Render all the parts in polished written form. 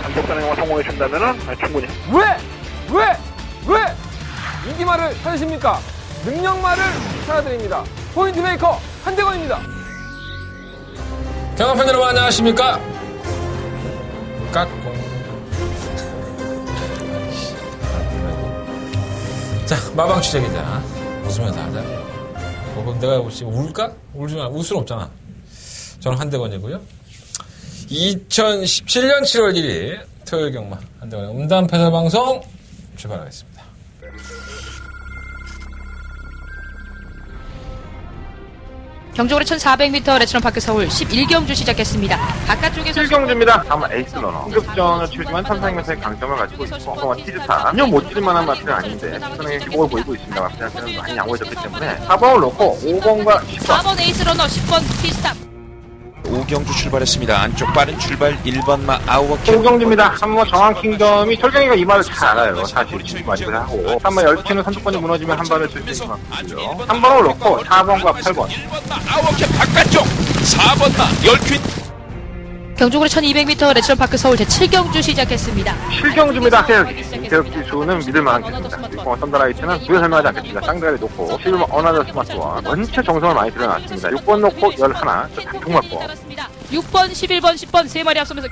단독단행만 성공해 준다면은 충분히. 왜 인기말을 찾으십니까? 능력말을 찾아드립니다. 포인트 메이커 한대건입니다. 경합팬 여러분 안녕하십니까? 깍공. 자, 마방 취재기자 웃으면서 하자. 그럼 내가 혹시 울까? 울 수는 없잖아. 저는 한대건이고요. 2017년 7월 1일 토요일 경마 한대건의 음담 패설 방송 출발하겠습니다. 경주고래 1400m 레츠런파크 서울 11경주 시작했습니다. 바깥쪽에서 7경주입니다. 다만 에이스 러너. 승급전을 치르지만 1400m의 강점을 가지고 있고 티즈타. 전혀 못 찌를만한 맛은 아닌데 선행의 기복을 보이고 있습니다. 앞에는 많이 양호해졌기 때문에 4번을 놓고 5번과 10번. 4번 에이스 러너 10번 티스탑. 5경주 출발했습니다. 안쪽 빠른 출발 1번마 아우어키 5경주입니다. 3번 정한킹덤이 철경이가 이 말을 잘 알아요. 사실 친구 많이 하고 3번 10치는 선두권이 무너지면 한 발을 쓸 수 있는 것같고요 3번을 놓고 4번과 8번 1번마 아우어키 바깥쪽 4번마 10퀸 경주고래 1200m 레츠런파크 서울 제7경주 시작했습니다. 7경주입니다. 태혁 기수는 믿을만한 기수입니다. 6번 썬더라이트는 구여 설명하지 않겠습니다. 쌍다리 놓고 7번 어나더 스마트와 전체 정성을 많이 들여놨습니다. 6번 놓고 11, 저 단풍 맞고 6번, 11번, 10번 세 마리 앞서면서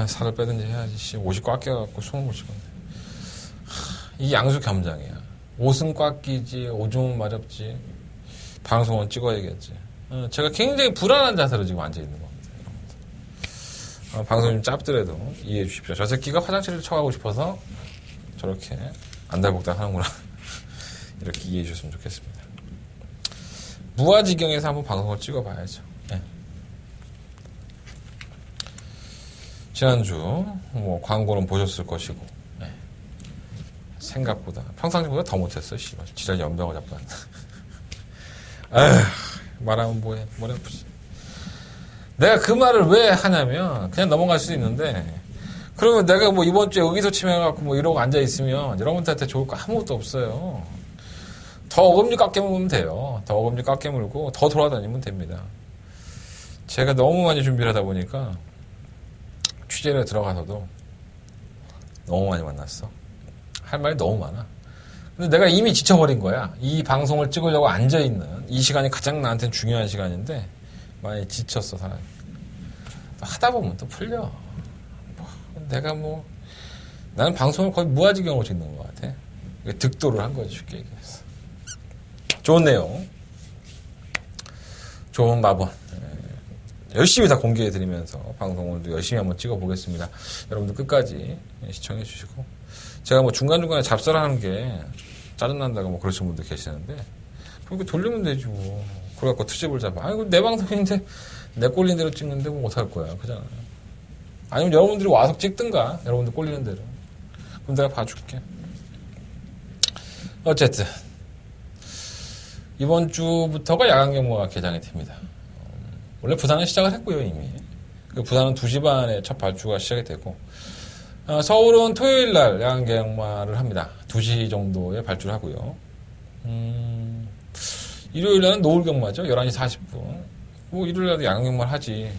살을 빼든지 해야지. 옷이 꽉 껴갖고 숨을 못 쉬겠네. 이 양수 겸장이야. 옷은 꽉 끼지, 오줌은 마렵지, 방송은 찍어야겠지. 제가 굉장히 불안한 자세로 지금 앉아있는 겁니다. 방송이 좀 짧더라도 이해해 주십시오. 저 새끼가 화장실을 쳐가고 싶어서 저렇게 안달복달 하는구나. 이렇게 이해해 주셨으면 좋겠습니다. 무아지경에서 한번 방송을 찍어봐야죠. 네. 지난주 광고는 보셨을 것이고 생각보다 평상시보다 더 못했어. 씨발 지랄 연병을 잡고 말하면 뭐해. 머리 아프지. 내가 그 말을 왜 하냐면 그냥 넘어갈 수도 있는데 그러면 내가 이번 주에 의기소침해갖고 이러고 앉아있으면 여러분들한테 좋을 거 아무것도 없어요. 더 어금니 깎게 물면 돼요. 더 어금니 깎게 물고 더 돌아다니면 됩니다. 제가 너무 많이 준비를 하다 보니까 취재를 들어가서도 너무 많이 만났어. 할 말이 너무 많아. 근데 내가 이미 지쳐버린 거야. 이 방송을 찍으려고 앉아있는 이 시간이 가장 나한테는 중요한 시간인데 많이 지쳤어, 사람이. 하다 보면 또 풀려. 내가 나는 방송을 거의 무아지경으로 찍는 것 같아. 득도를 한 거지, 쉽게 얘기해서. 좋은 내용, 좋은 마번 열심히 다 공개해드리면서 방송을 열심히 한번 찍어보겠습니다. 여러분들 끝까지 시청해주시고 제가 중간중간에 잡설하는 게 짜증난다고 그러시는 분들 계시는데 그렇게 돌리면 되지 그래갖고 투집을 잡아. 아이고 내 방송인데 내 꼴린 대로 찍는데 어떡할 거야. 그잖아. 아니면 여러분들이 와서 찍든가 여러분들 꼴리는 대로. 그럼 내가 봐줄게. 어쨌든 이번 주부터가 야간 경마가 개장이 됩니다. 원래 부산은 시작을 했고요 이미. 부산은 2시 반에 첫 발주가 시작이 되고 서울은 토요일 날 야간 경마를 합니다. 2시 정도에 발주를 하고요. 일요일 날은 노을 경마죠. 11시 40분. 일요일 날도 야간 경마를 하지.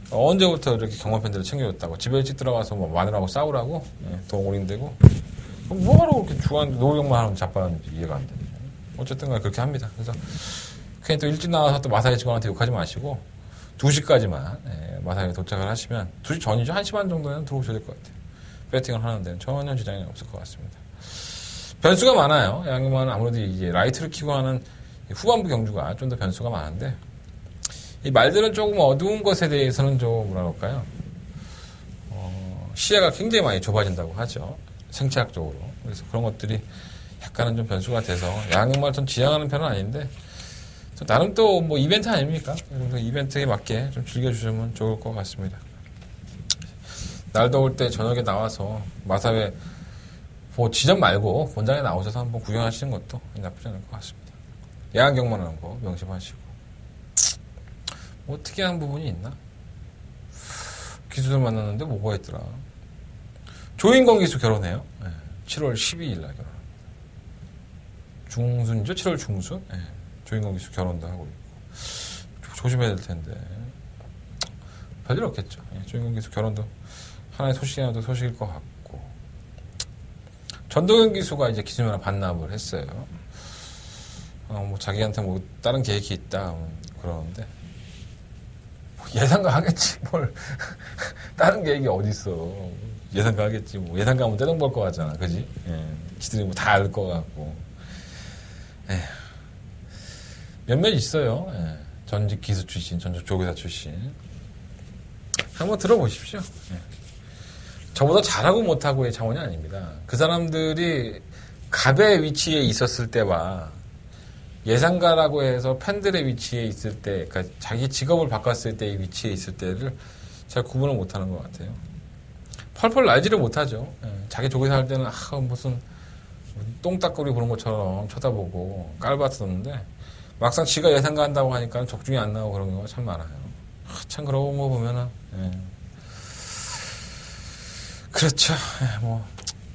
언제부터 이렇게 경마팬들을 챙겨줬다고. 집에 일찍 들어가서 마누라하고 싸우라고? 돈 올인되고. 뭐하러 그렇게 주한 노을 경마 하면 자빠졌는지 이해가 안 되네. 어쨌든 간에 그렇게 합니다. 그래서 괜히 또 일찍 나와서 또 마사회 직원한테 욕하지 마시고 2시까지만 마사회에 도착을 하시면 2시 전이죠. 1시 반 정도에는 들어오셔야 될 것 같아요. 배팅을 하는 데는 전혀 지장이 없을 것 같습니다. 변수가 많아요. 야경마는 아무래도 이제 라이트를 키고 하는 후반부 경주가 좀 더 변수가 많은데 이 말들은 조금 어두운 것에 대해서는 좀 뭐라 그럴까요? 시야가 굉장히 많이 좁아진다고 하죠. 생체학적으로. 그래서 그런 것들이 약간은 좀 변수가 돼서 야경마를 좀 지향하는 편은 아닌데 나름 또 이벤트 아닙니까? 그래서 이벤트에 맞게 좀 즐겨주시면 좋을 것 같습니다. 날 더울 때 저녁에 나와서 마사회 지점 말고 본장에 나오셔서 한번 구경하시는 것도 나쁘지 않을 것 같습니다. 야간 경마라는 거 명심하시고 특이한 부분이 있나? 기수들 만났는데 뭐가 있더라? 조인권 기수 결혼해요. 7월 12일 날 결혼. 중순이죠? 7월 중순? 조인권 기수 결혼도 하고 있고. 조심해야 될 텐데. 별일 없겠죠. 예, 조인경 기수 결혼도 하나의 소식이라도 소식일 것 같고. 전동현 기수가 이제 기수면허 반납을 했어요. 뭐 자기한테 뭐 다른 계획이 있다 그러는데 뭐 예상가 하겠지 뭘 다른 계획이 어디 있어. 예상가 하겠지 뭐. 예상가 하면 떼돈 벌 거 같잖아, 그지? 예, 지들이 뭐 다 알 거 같고. 예. 몇몇 있어요. 예. 전직 기수 출신, 전직 조교사 출신. 한번 들어보십시오. 예. 저보다 잘하고 못하고의 차원이 아닙니다. 그 사람들이 갑의 위치에 있었을 때와 예상가라고 해서 팬들의 위치에 있을 때, 그러니까 자기 직업을 바꿨을 때의 위치에 있을 때를 잘 구분을 못하는 것 같아요. 펄펄 날지를 못하죠. 예. 자기 조교사 할 때는 무슨 똥딱거리 보는 것처럼 쳐다보고 깔봤었는데 막상 지가 예상가 한다고 하니까 적중이 안 나오고 그런 경우가 참 많아요. 참 그런 거 보면은 예. 그렇죠. 예, 뭐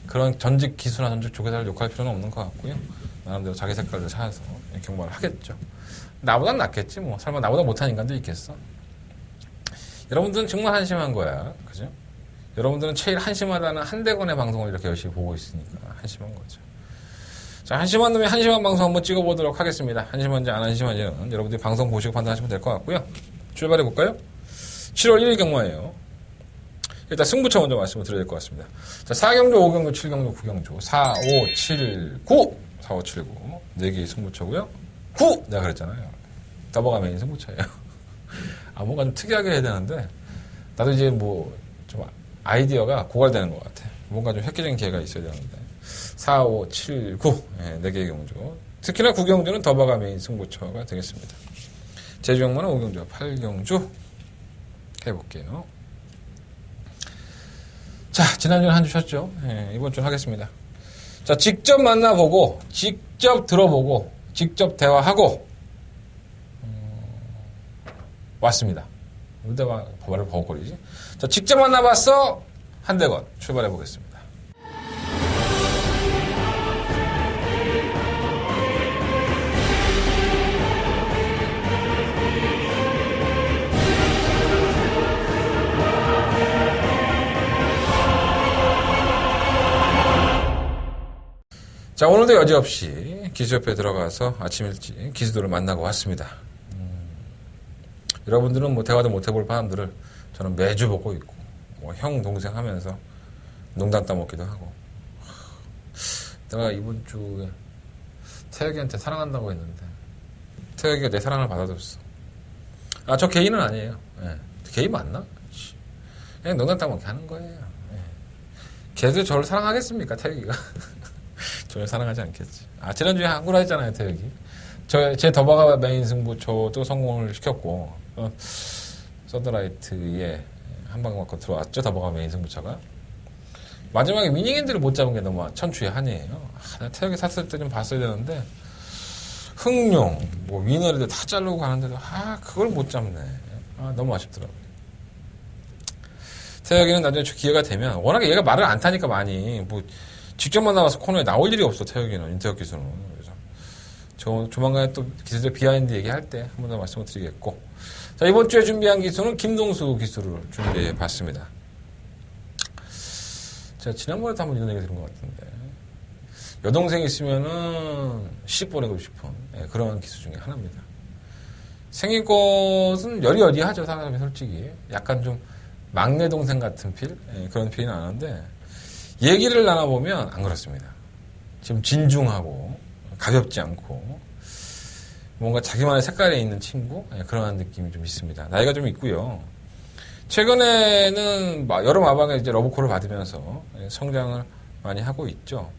그런 전직 기수나 전직 조교사를 욕할 필요는 없는 것 같고요. 나름대로 자기 색깔을 찾아서 경마를 하겠죠. 나보단 낫겠지 뭐. 설마 나보다 못한 인간도 있겠어. 여러분들은 정말 한심한 거야. 그죠? 여러분들은 제일 한심하다는 한대건의 방송을 이렇게 열심히 보고 있으니까 한심한 거죠. 자, 한심한 놈이 한심한 방송 한번 찍어보도록 하겠습니다. 한심한지 안 한심한지는 여러분들이 방송 보시고 판단하시면 될 것 같고요. 출발해볼까요? 7월 1일 경마예요. 일단 승부처 먼저 말씀을 드려야 될 것 같습니다. 자, 4경주, 5경주, 7경주, 9경주. 4, 5, 7, 9. 4, 5, 7, 9. 4개의 승부처고요. 9! 내가 그랬잖아요. 더버가면 승부처예요. 뭔가 좀 특이하게 해야 되는데, 나도 이제 뭐, 좀 아이디어가 고갈되는 것 같아. 뭔가 좀 획기적인 기회가 있어야 되는데. 4, 5, 7, 9. 네, 4개의 경주. 특히나 9경주는 더버가 메인 승부처가 되겠습니다. 제주경마는 5경주, 8경주 해볼게요. 자, 지난주는 한 주 쉬었죠. 네, 이번 주는 하겠습니다. 자, 직접 만나보고, 직접 들어보고, 직접 대화하고, 왔습니다. 왜 말을 버벅거리지? 자, 직접 만나봤어. 한대건 출발해보겠습니다. 자, 오늘도 여지없이 기수협회에 들어가서 아침 일찍 기수들을 만나고 왔습니다. 여러분들은 뭐 대화도 못 해볼 사람들을 저는 매주 보고 있고, 뭐 형, 동생 하면서 농담 따먹기도 하고. 내가 이번 주에 태혁이한테 사랑한다고 했는데, 태혁이가 내 사랑을 받아줬어. 저 개인은 아니에요. 예. 개인 맞나? 그냥 농담 따먹기 하는 거예요. 예. 걔도 저를 사랑하겠습니까, 태혁이가? 저를 사랑하지 않겠지. 지난주에 한구라 했잖아요, 태혁이. 제 더버가 메인 승부처도 성공을 시켰고, 서드라이트에 한 방 맞고 들어왔죠, 더버가 메인 승부처가. 마지막에 위닝핸드를 못 잡은 게 너무 천추의 한이에요. 태혁이 샀을 때 좀 봤어야 되는데, 흥룡, 뭐 위너리들 다 자르고 가는데도, 그걸 못 잡네. 너무 아쉽더라고요. 태혁이는 나중에 기회가 되면, 워낙에 얘가 말을 안 타니까 많이, 뭐, 직접 만나봐서 코너에 나올 일이 없어, 태혁이는. 인태혁 기수는. 그래서 조만간에 또 기수들 비하인드 얘기할 때 한 번 더 말씀을 드리겠고. 자, 이번 주에 준비한 기수는 김동수 기수를 준비해 봤습니다. 제가 지난번에도 한번 이런 얘기 들은 것 같은데. 여동생 있으면은 시집 보내고 싶은 그런 기수 중에 하나입니다. 생긴 것은 여리여리하죠, 사람이 솔직히. 약간 좀 막내 동생 같은 필? 그런 필이 나는데, 얘기를 나눠보면 안 그렇습니다. 지금 진중하고 가볍지 않고 뭔가 자기만의 색깔에 있는 친구? 그런 느낌이 좀 있습니다. 나이가 좀 있고요. 최근에는 여러 마방에 이제 러브콜을 받으면서 성장을 많이 하고 있죠.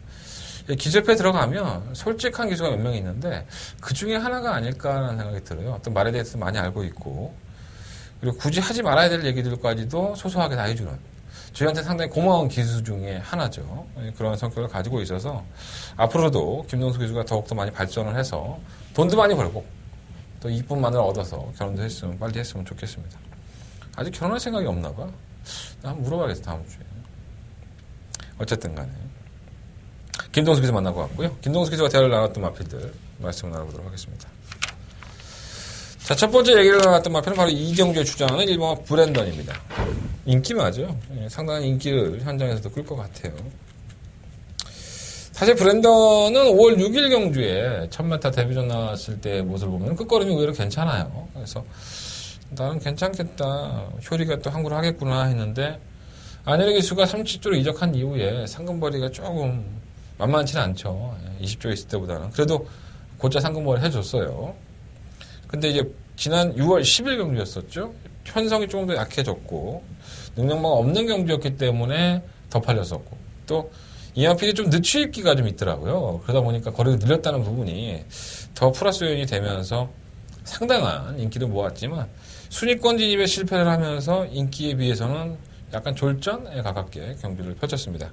기수협회에 들어가면 솔직한 기수가 몇 명 있는데 그 중에 하나가 아닐까라는 생각이 들어요. 어떤 말에 대해서 많이 알고 있고, 그리고 굳이 하지 말아야 될 얘기들까지도 소소하게 다 해주는, 저희한테 상당히 고마운 기수 중에 하나죠. 그런 성격을 가지고 있어서 앞으로도 김동수 기수가 더욱더 많이 발전을 해서 돈도 많이 벌고 또 이쁜 마늘 얻어서 결혼도 했으면 빨리 했으면 좋겠습니다. 아직 결혼할 생각이 없나 봐. 한번 물어봐야겠어, 다음 주에. 어쨌든 간에 김동수 기수 만나고 왔고요. 김동수 기수가 대화를 나눴던 마필들 말씀을 나눠보도록 하겠습니다. 자, 첫 번째 얘기를 나왔던 마피는 바로 이경주에 주장하는 일본어 브랜던입니다. 인기 맞아요. 예, 상당한 인기를 현장에서도 끌 것 같아요. 사실 브랜던은 5월 6일 경주에 1000m 데뷔전 나왔을 때 모습을 보면 끝걸음이 의외로 괜찮아요. 그래서 나는 괜찮겠다. 효리가 또 항구를 하겠구나 했는데 안현희 기수가 30조로 이적한 이후에 상금벌이가 조금 만만치는 않죠. 20조 있을 때보다는. 그래도 곧잘 상금벌이 해줬어요. 근데 이제 지난 6월 10일 경주였었죠. 편성이 조금 더 약해졌고 능력만 없는 경주였기 때문에 더 팔렸었고 또 이마필이 좀 늦추기가 좀 있더라고요. 그러다 보니까 거리가 늘렸다는 부분이 더 플러스 요인이 되면서 상당한 인기를 모았지만 순위권 진입에 실패를 하면서 인기에 비해서는 약간 졸전에 가깝게 경기를 펼쳤습니다.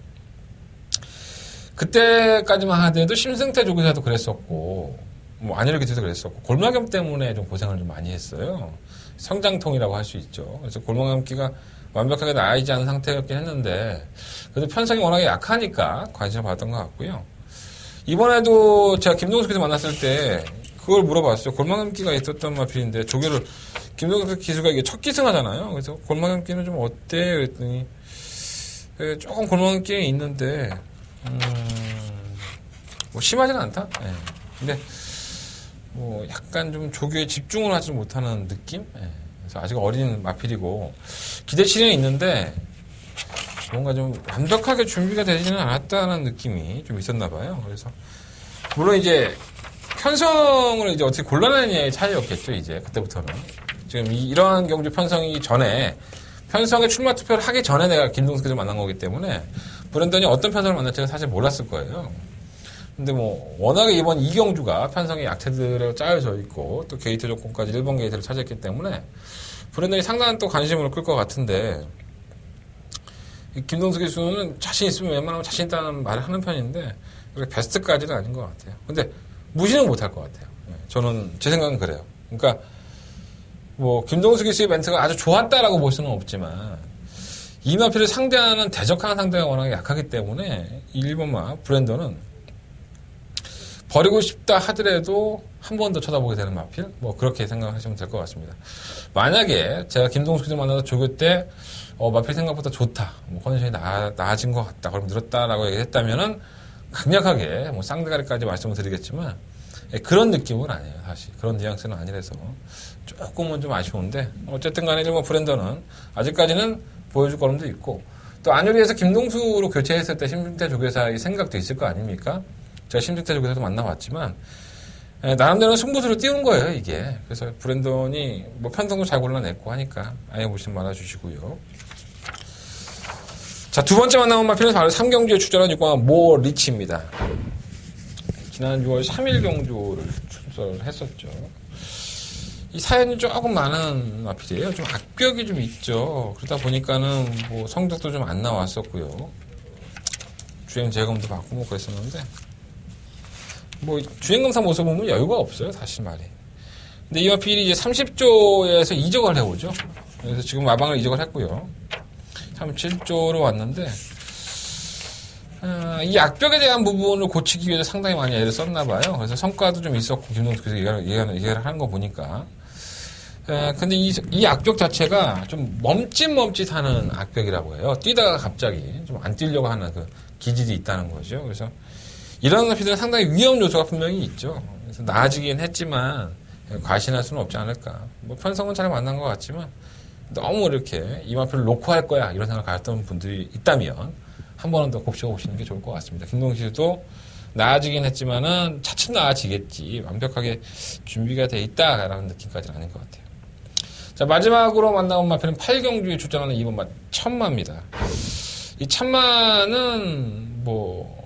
그때까지만 하더라도 심승태 조교사도 그랬었고 뭐 안현희 기수도 그랬었고 골마겸 때문에 좀 고생을 좀 많이 했어요. 성장통이라고 할 수 있죠. 그래서 골마겸기가 완벽하게 나아지지 않은 상태였긴 했는데 그래도 편성이 워낙에 약하니까 관심을 받았던 것 같고요. 이번에도 제가 김동수 기수 만났을 때 그걸 물어봤어요. 골마겸기가 있었던 마필인데 조교를 김동수 기수가 이게 첫 기승하잖아요. 그래서 골마겸기는 좀 어때? 그랬더니 조금 골마겸기에 있는데 뭐 심하지는 않다. 네. 근데 뭐 약간 좀 조교에 집중을 하지 못하는 느낌? 네. 그래서 아직 어린 마필이고 기대치는 있는데 뭔가 좀 완벽하게 준비가 되지는 않았다는 느낌이 좀 있었나 봐요. 그래서 물론 이제 편성을 이제 어떻게 골라내느냐의 차이였겠죠. 이제 그때부터는 지금 이러한 경주 편성이 전에 편성에 출마 투표를 하기 전에 내가 김동수 기수를 만난 거기 때문에 브랜던이 어떤 편성을 만날지는 사실 몰랐을 거예요. 근데 뭐 워낙에 이번 이경주가 편성의 약체들에 짜여져 있고 또 게이트 조건까지 1번 게이트를 차지했기 때문에 브랜던이 상당한 또 관심을 끌 것 같은데 김동수 기수는 자신 있으면 웬만하면 자신 있다는 말을 하는 편인데 그렇게 베스트까지는 아닌 것 같아요. 근데 무시는 못할 것 같아요. 저는 제 생각은 그래요. 그러니까 뭐 김동수 기수의 멘트가 아주 좋았다라고 볼 수는 없지만 이마필을 상대하는 대적하는 상대가 워낙에 약하기 때문에 이 1번마 브랜던은 버리고 싶다 하더라도 한 번 더 쳐다보게 되는 마필? 뭐 그렇게 생각하시면 될 것 같습니다. 만약에 제가 김동수 기수 만나서 조교 때 마필 생각보다 좋다. 뭐 컨디션이 나아진 것 같다. 그럼 늘었다라고 얘기했다면은 강력하게 뭐 쌍대가리까지 말씀을 드리겠지만 그런 느낌은 아니에요. 사실 그런 뉘앙스는 아니라서 조금은 좀 아쉬운데 어쨌든 간에 일본 브랜더는 아직까지는 보여줄 걸음도 있고 또 안효리에서 김동수로 교체했을 때 심승태 조교사의 생각도 있을 거 아닙니까? 제가 심승태 조교사도 만나봤지만 나름대로 승부수를 띄운 거예요, 이게. 그래서 브랜던이 뭐 편성도 잘 골라냈고 하니까 아예 무심 말아주시고요. 자, 두 번째 만나본 마필은 바로 3경주에 출전한 6번 모 리치입니다. 지난 6월 3일 경주를 출전을 했었죠. 이 사연이 조금 많은 마필이에요. 좀 악벽이 좀 있죠. 그러다 보니까는 뭐 성적도 좀 안 나왔었고요. 주행 재검도 받고 뭐 그랬었는데 뭐 주행검사 모습 보면 여유가 없어요, 사실 말이. 근데 이 마필이 이제 30조에서 이적을 해오죠. 그래서 지금 마방을 이적을 했고요. 37조로 왔는데 이 악벽에 대한 부분을 고치기 위해서 상당히 많이 애를 썼나 봐요. 그래서 성과도 좀 있었고 김동수 교수가 얘기를 하는 거 보니까 근데 이 악벽 자체가 좀 멈칫멈칫하는 악벽이라고 해요. 뛰다가 갑자기 좀 안 뛰려고 하는 그 기질이 있다는 거죠. 그래서 이런 마필들은 상당히 위험 요소가 분명히 있죠. 그래서 나아지긴 했지만 과신할 수는 없지 않을까. 뭐 편성은 잘 만난 것 같지만 너무 이렇게 이 마필을 놓고 할 거야 이런 생각을 가졌던 분들이 있다면 한 번은 더 곱씹어 보시는 게 좋을 것 같습니다. 김동수 씨도 나아지긴 했지만은 차츰 나아지겠지 완벽하게 준비가 돼 있다라는 느낌까지는 아닌 것 같아요. 자, 마지막으로 만나본 마필은 8경주에 출전하는 2번마 천마입니다. 이 천마는 뭐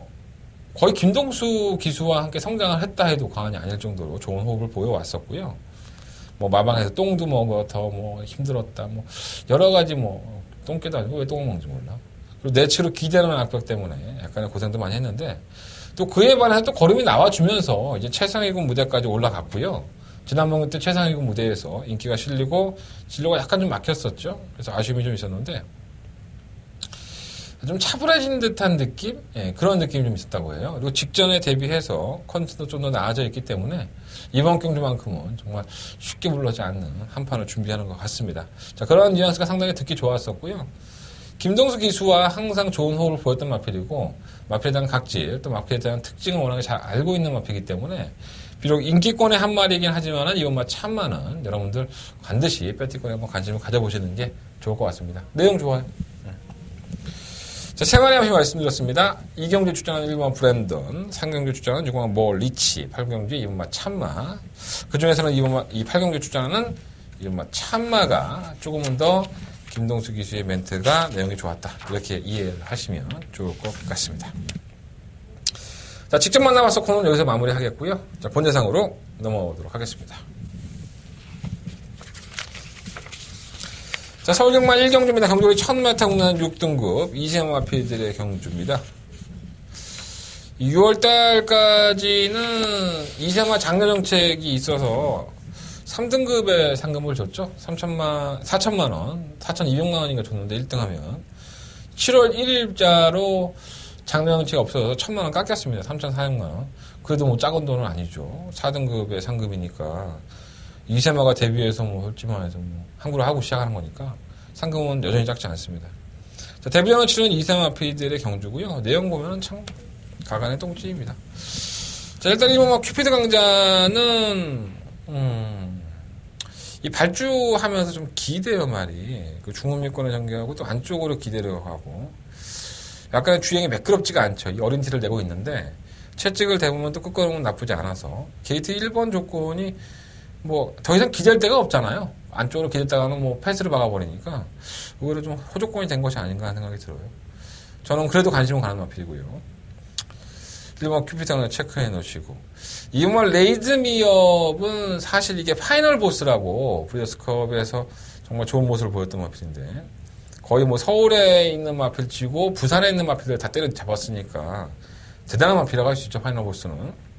거의 김동수 기수와 함께 성장을 했다 해도 과언이 아닐 정도로 좋은 호흡을 보여왔었고요. 뭐 마방에서 똥도 먹어 더 뭐 힘들었다 뭐 여러 가지 뭐 똥개도 아니고 왜 똥을 먹는지 몰라. 그리고 내치로 기대하는 악벽 때문에 약간의 고생도 많이 했는데 또 그에 반해서 또 걸음이 나와주면서 이제 최상위군 무대까지 올라갔고요. 지난번 때 최상위군 무대에서 인기가 실리고 진로가 약간 좀 막혔었죠. 그래서 아쉬움이 좀 있었는데 좀 차분해진 듯한 느낌? 예, 그런 느낌이 좀 있었다고 해요. 그리고 직전에 대비해서 컨디션도 좀 더 나아져 있기 때문에 이번 경주만큼은 정말 쉽게 물러지 않는 한 판을 준비하는 것 같습니다. 자, 그런 뉘앙스가 상당히 듣기 좋았었고요. 김동수 기수와 항상 좋은 호흡을 보였던 마필이고, 마필에 대한 각질, 또 마필에 대한 특징을 워낙에 잘 알고 있는 마필이기 때문에, 비록 인기권의 한 마리이긴 하지만은 이번 마 참마는 여러분들 반드시 배티권에 한번 관심을 가져보시는 게 좋을 것 같습니다. 내용 좋아요. 자, 세 마리 한번 말씀드렸습니다. 2경주 주장은 1번 브랜던, 3경주 주장은 6번 모 리치, 8경주 2번 마 참마. 그 중에서는 이 8경주 주장은 2번 마 참마가 조금은 더 김동수 기수의 멘트가 내용이 좋았다. 이렇게 이해를 하시면 좋을 것 같습니다. 자, 직접 만나봐서 코너는 여기서 마무리하겠고요. 자, 본예상으로 넘어오도록 하겠습니다. 자, 서울경마 1경주입니다. 경주가 1000m 운하는 6등급 이세마 마필들의 경주입니다. 6월달까지는 이세마 장려 정책이 있어서 3등급에 상금을 줬죠. 4천만 원, 4,200만 원인가 줬는데 1등하면 7월 1일자로 장려 정책이 없어서 1,000만 원 깎였습니다. 3,400만 원. 그래도 뭐 작은 돈은 아니죠. 4등급의 상금이니까. 이세마가 데뷔해서 뭐 솔직히 말해서 뭐 항구를 하고 시작하는 거니까 상금은 여전히 작지 않습니다. 자, 데뷔전을 치르는 이세마 마필들의 경주고요. 내용 보면은 참 가관의 똥찌입니다. 자, 일단 1번 큐피드 강자는 이 발주하면서 좀 기대요 말이. 그 중음미권에 전개하고 또 안쪽으로 기대려 하고 약간의 주행이 매끄럽지가 않죠. 이 어린 티를 내고 있는데 채찍을 대보면 또 끝걸음은 나쁘지 않아서 게이트 1번 조건이 뭐 더 이상 기댈 데가 없잖아요. 안쪽으로 기댔다가는 뭐 패스를 박아버리니까 오히려 좀 호조건이 된 것이 아닌가 하는 생각이 들어요. 저는 그래도 관심은 가는 마필이고요. 1번 큐피드를 체크해 놓으시고 2번 레이즈미업은 사실 이게 파이널 보스라고 브리더스컵에서 정말 좋은 모습을 보였던 마필인데 거의 뭐 서울에 있는 마필 치고 부산에 있는 마필들 다 때려 잡았으니까 대단한 마필이라고 할 수 있죠. 파이널 보스는.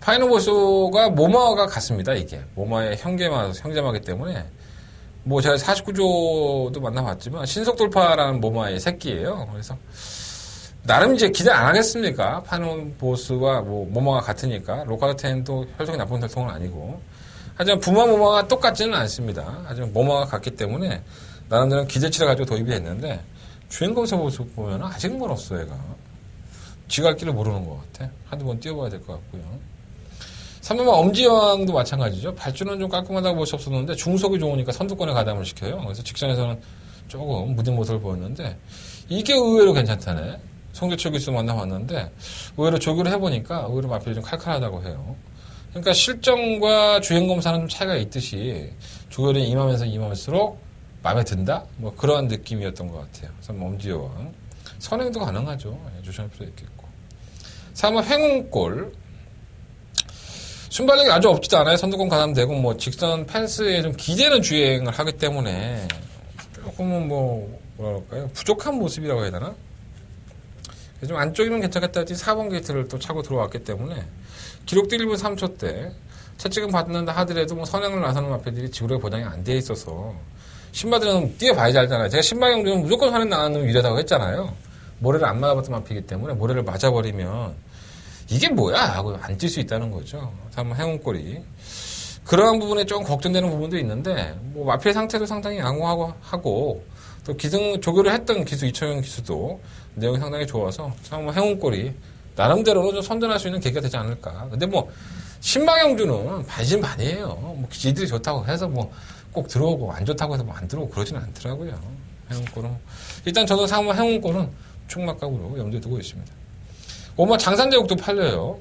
파이널 보스가 모마가 같습니다. 이게 모마의 형제마기 때문에 뭐 제가 49조도 만나봤지만 신속 돌파라는 모마의 새끼예요. 그래서 나름 이제 기대 안 하겠습니까? 파이널 보스와 뭐 모마가 같으니까 로카드 10도 혈통이 나쁜 혈통은 아니고 하지만 부마 모마가 똑같지는 않습니다. 하지만 모마가 같기 때문에 나름대로 기대치를 가지고 도입이 됐는데 주인공의 모습 보면 아직 멀었어 얘가. 쥐갈 길을 모르는 것 같아. 한두 번 뛰어봐야 될 것 같고요. 3번 엄지여왕도 마찬가지죠. 발주는 좀 깔끔하다고 볼 수 없었는데 중속이 좋으니까 선두권에 가담을 시켜요. 그래서 직전에서는 조금 무딘 모습을 보였는데 이게 의외로 괜찮다네. 송재철 기수 만나봤는데 의외로 조교를 해보니까 의외로 마필이 좀 칼칼하다고 해요. 그러니까 실정과 주행검사는 좀 차이가 있듯이 조교를 임하면서 마음에 든다? 뭐 그러한 느낌이었던 것 같아요. 3번 엄지여왕. 선행도 가능하죠. 조심할 필요 있겠고. 3번 행운골. 순발력이 아주 없지도 않아요. 선두권 가담되고 뭐 직선 펜스에 좀 기대는 주행을 하기 때문에 조금은 뭐랄까요 부족한 모습이라고 해야 되나? 좀 안쪽이면 괜찮겠다 했더니 4번 게이트를 또 차고 들어왔기 때문에 기록도 1분 3초 때 채찍은 받는다 하더라도 뭐 선행을 나서는 마필들이 지구력이 보장이 안 돼 있어서 신바들은 뛰어봐야지 알잖아요. 제가 신바 경주는 무조건 선행 나가는 유리하다고 했잖아요. 모래를 안 맞아봤던 마필이기 때문에 모래를 맞아버리면 이게 뭐야 하고 안 뛸 수 있다는 거죠. 한번 행운꼴이 그러한 부분에 좀 걱정되는 부분도 있는데 뭐 마필 상태도 상당히 양호하고 또 기승 조교를 했던 기수 이철영 기수도 내용이 상당히 좋아서 한번 행운꼴이 나름대로는 좀 선전할 수 있는 계기가 되지 않을까. 근데 뭐 신방영주는 반신반의해요. 뭐 지들이 좋다고 해서 뭐 꼭 들어오고 안 좋다고 해서 뭐 안 들어오고 그러지는 않더라고요. 행운꼴은 일단 저도 상무 행운꼴은 총막각으로 염두에 두고 있습니다. 오마 장산제국도 팔려요.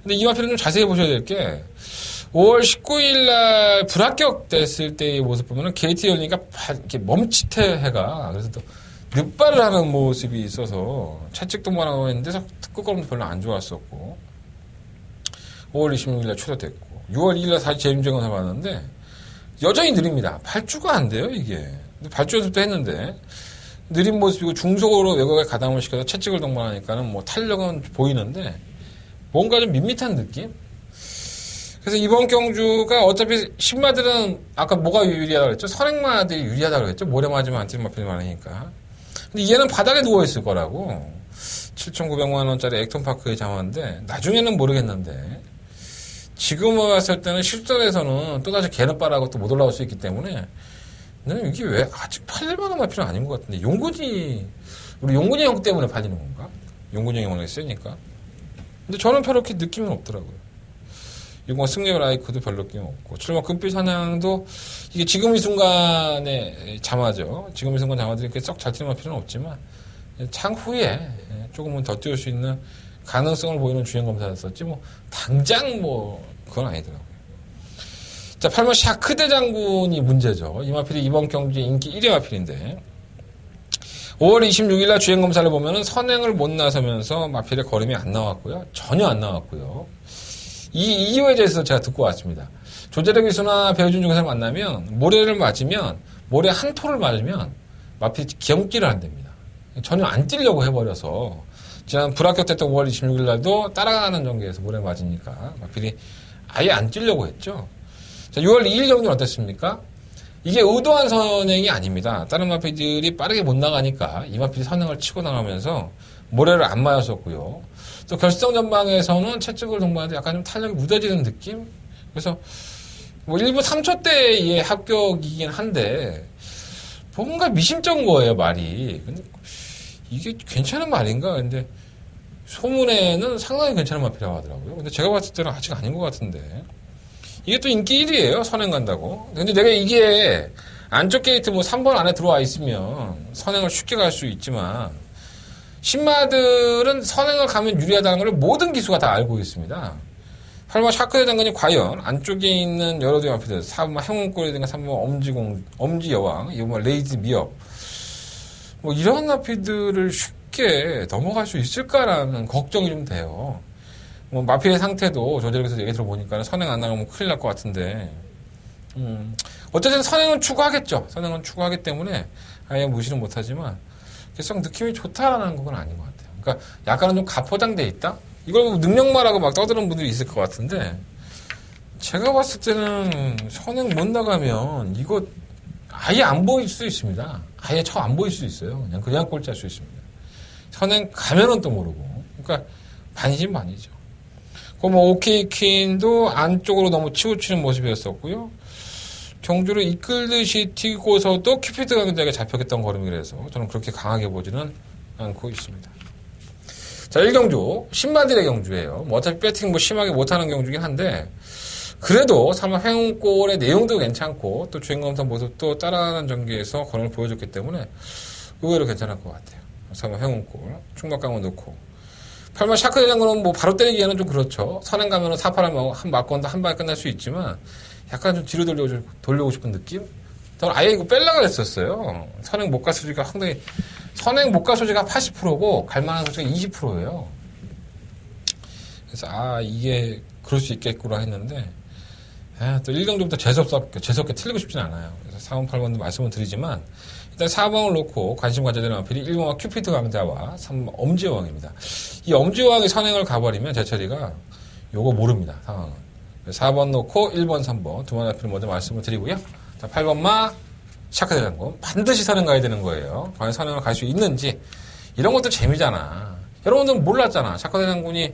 근데 이 마필은 좀 자세히 보셔야 될 게 5월 19일 날 불합격 됐을 때의 모습 보면은 게이트 열리니까 이렇게 멈칫해 해가 그래서 또 늑발을 하는 모습이 있어서 채찍도 뭐라고 했는데 끝걸음도 별로 안 좋았었고 5월 26일 날 취소됐고 6월 2일 날 다시 재임정을 해봤는데 여전히 느립니다. 발주가 안 돼요 이게. 발주 연습도 했는데 느린 모습이고 중속으로 외곽에 가담을 시켜서 채찍을 동반하니까는 뭐 탄력은 보이는데 뭔가 좀 밋밋한 느낌? 그래서 이번 경주가 어차피 신마들은 아까 뭐가 유리하다고 그랬죠? 선행마들이 유리하다고 그랬죠? 모래 맞으면 안 뛰는 마필이 많으니까. 근데 얘는 바닥에 누워있을 거라고. 7,900만원짜리 액톤파크의 자마인데, 나중에는 모르겠는데, 지금 왔을 때는 실전에서는 또다시 개는빠라고 또 못 올라올 수 있기 때문에, 나는 이게 왜 아직 팔릴만한 마필은 아닌 것 같은데, 우리 용군이 형 때문에 팔리는 건가? 용군이 형이 워낙 세니까. 근데 저는 별로 그렇게 느낌은 없더라고요. 6번 승리의 라이크도 별로 느낌 없고, 7번 금빛 사냥도, 이게 지금 이 순간에 자마죠. 지금 이 순간 자마들이 이렇게 썩 잘 튀는 필요는 없지만, 창후에 조금은 더 띄울 수 있는 가능성을 보이는 주행 검사였었지, 당장 그건 아니더라고요. 자, 8번 샤크대 장군이 문제죠. 이 마필이 이번 경기 인기 1위 마필인데, 5월 26일 날 주행 검사를 보면은 선행을 못 나서면서 마필의 걸음이 안 나왔고요. 전혀 안 나왔고요. 이 이유에 대해서 제가 듣고 왔습니다. 조재력 기수나 배우준 중에서 만나면 모래를 맞으면 모래 한 토를 맞으면 마필이 기형길을 한답니다. 전혀 안 뛰려고 해버려서 지난 불합격됐던 5월 26일 날도 따라가는 전개에서 모래 맞으니까 마필이 아예 안 뛰려고 했죠. 자, 6월 2일 경기는 어땠습니까? 이게 의도한 선행이 아닙니다. 다른 마필들이 빠르게 못 나가니까 이 마필이 선행을 치고 나가면서 모래를 안 맞았었고요. 또 결승 전방에서는 채찍을 동반하는데 약간 좀 탄력이 무뎌지는 느낌? 그래서 일부 3초대의 합격이긴 한데 뭔가 미심쩍은 거예요, 말이. 근데 이게 괜찮은 말인가? 근데 소문에는 상당히 괜찮은 마필이라고 하더라고요. 근데 제가 봤을 때는 아직 아닌 것 같은데. 이게 또 인기 1위예요, 선행 간다고. 근데 내가 이게 안쪽 게이트 3번 안에 들어와 있으면 선행을 쉽게 갈 수 있지만 신마들은 선행을 가면 유리하다는 걸 모든 기수가 다 알고 있습니다. 8번 샤크대 장군이 과연 안쪽에 있는 여러 대의 마필들, 4번 행운골이든가 3번 엄지여왕, 2번 레이즈 미업, 이런 마필들을 쉽게 넘어갈 수 있을까라는 걱정이 좀 돼요. 마필의 상태도 조재력에서 얘기 들어보니까 선행 안 나가면 큰일 날 것 같은데, 어쨌든 선행은 추구하겠죠. 선행은 추구하기 때문에 아예 무시는 못하지만, 썩 느낌이 좋다라는 건 아닌 것 같아요. 그러니까 약간은 좀 가포장돼 있다? 이걸 능력마라고 막 떠드는 분들이 있을 것 같은데, 제가 봤을 때는 선행 못 나가면 이거 아예 안 보일 수 있습니다. 아예 처음 안 보일 수 있어요. 그냥 꼴찌할 수 있습니다. 선행 가면은 또 모르고. 그러니까 반신반의죠. 오케이 퀸도 안쪽으로 너무 치우치는 모습이었었고요. 경주를 이끌듯이 튀고서도 큐피드 강자에게 잡혔던 걸음이라서 저는 그렇게 강하게 보지는 않고 있습니다. 자, 1경주 신마들의 경주예요. 어차피 배팅 심하게 못하는 경주긴 한데 그래도 3번 행운골의 내용도 괜찮고 또 주행검사 모습도 따라하는 전개에서 걸음을 보여줬기 때문에 의외로 괜찮을 것 같아요. 3번 행운골 충막강을 넣고 8번 샤크 대장군은 바로 때리기에는 좀 그렇죠. 선행 가면은 4파를 맞고 한 방에 끝날 수 있지만 약간 좀 뒤로 돌려고 싶은 느낌? 저는 아예 이거 뺄라 그랬었어요. 선행 못가 소지가 상당히, 선행 못가 소지가 80%고, 갈만한 소지가 20%예요. 그래서, 이게, 그럴 수 있겠구나 했는데, 또 1경주부터 재수없게 틀리고 싶진 않아요. 그래서 4번, 8번도 말씀을 드리지만, 일단 4번을 놓고 관심 가져야 되는 마필이 1번과 큐피드 강자와 3번 엄지여왕입니다. 이 엄지여왕이 선행을 가버리면 제철이가 요거 모릅니다, 상황은. 4번 놓고 1번, 3번 두 마리 앞을 먼저 말씀을 드리고요. 자, 8번마 샤크 대장군 반드시 선행 가야 되는 거예요. 과연 선행을 갈 수 있는지 이런 것도 재미잖아. 여러분들은 몰랐잖아. 샤크 대장군이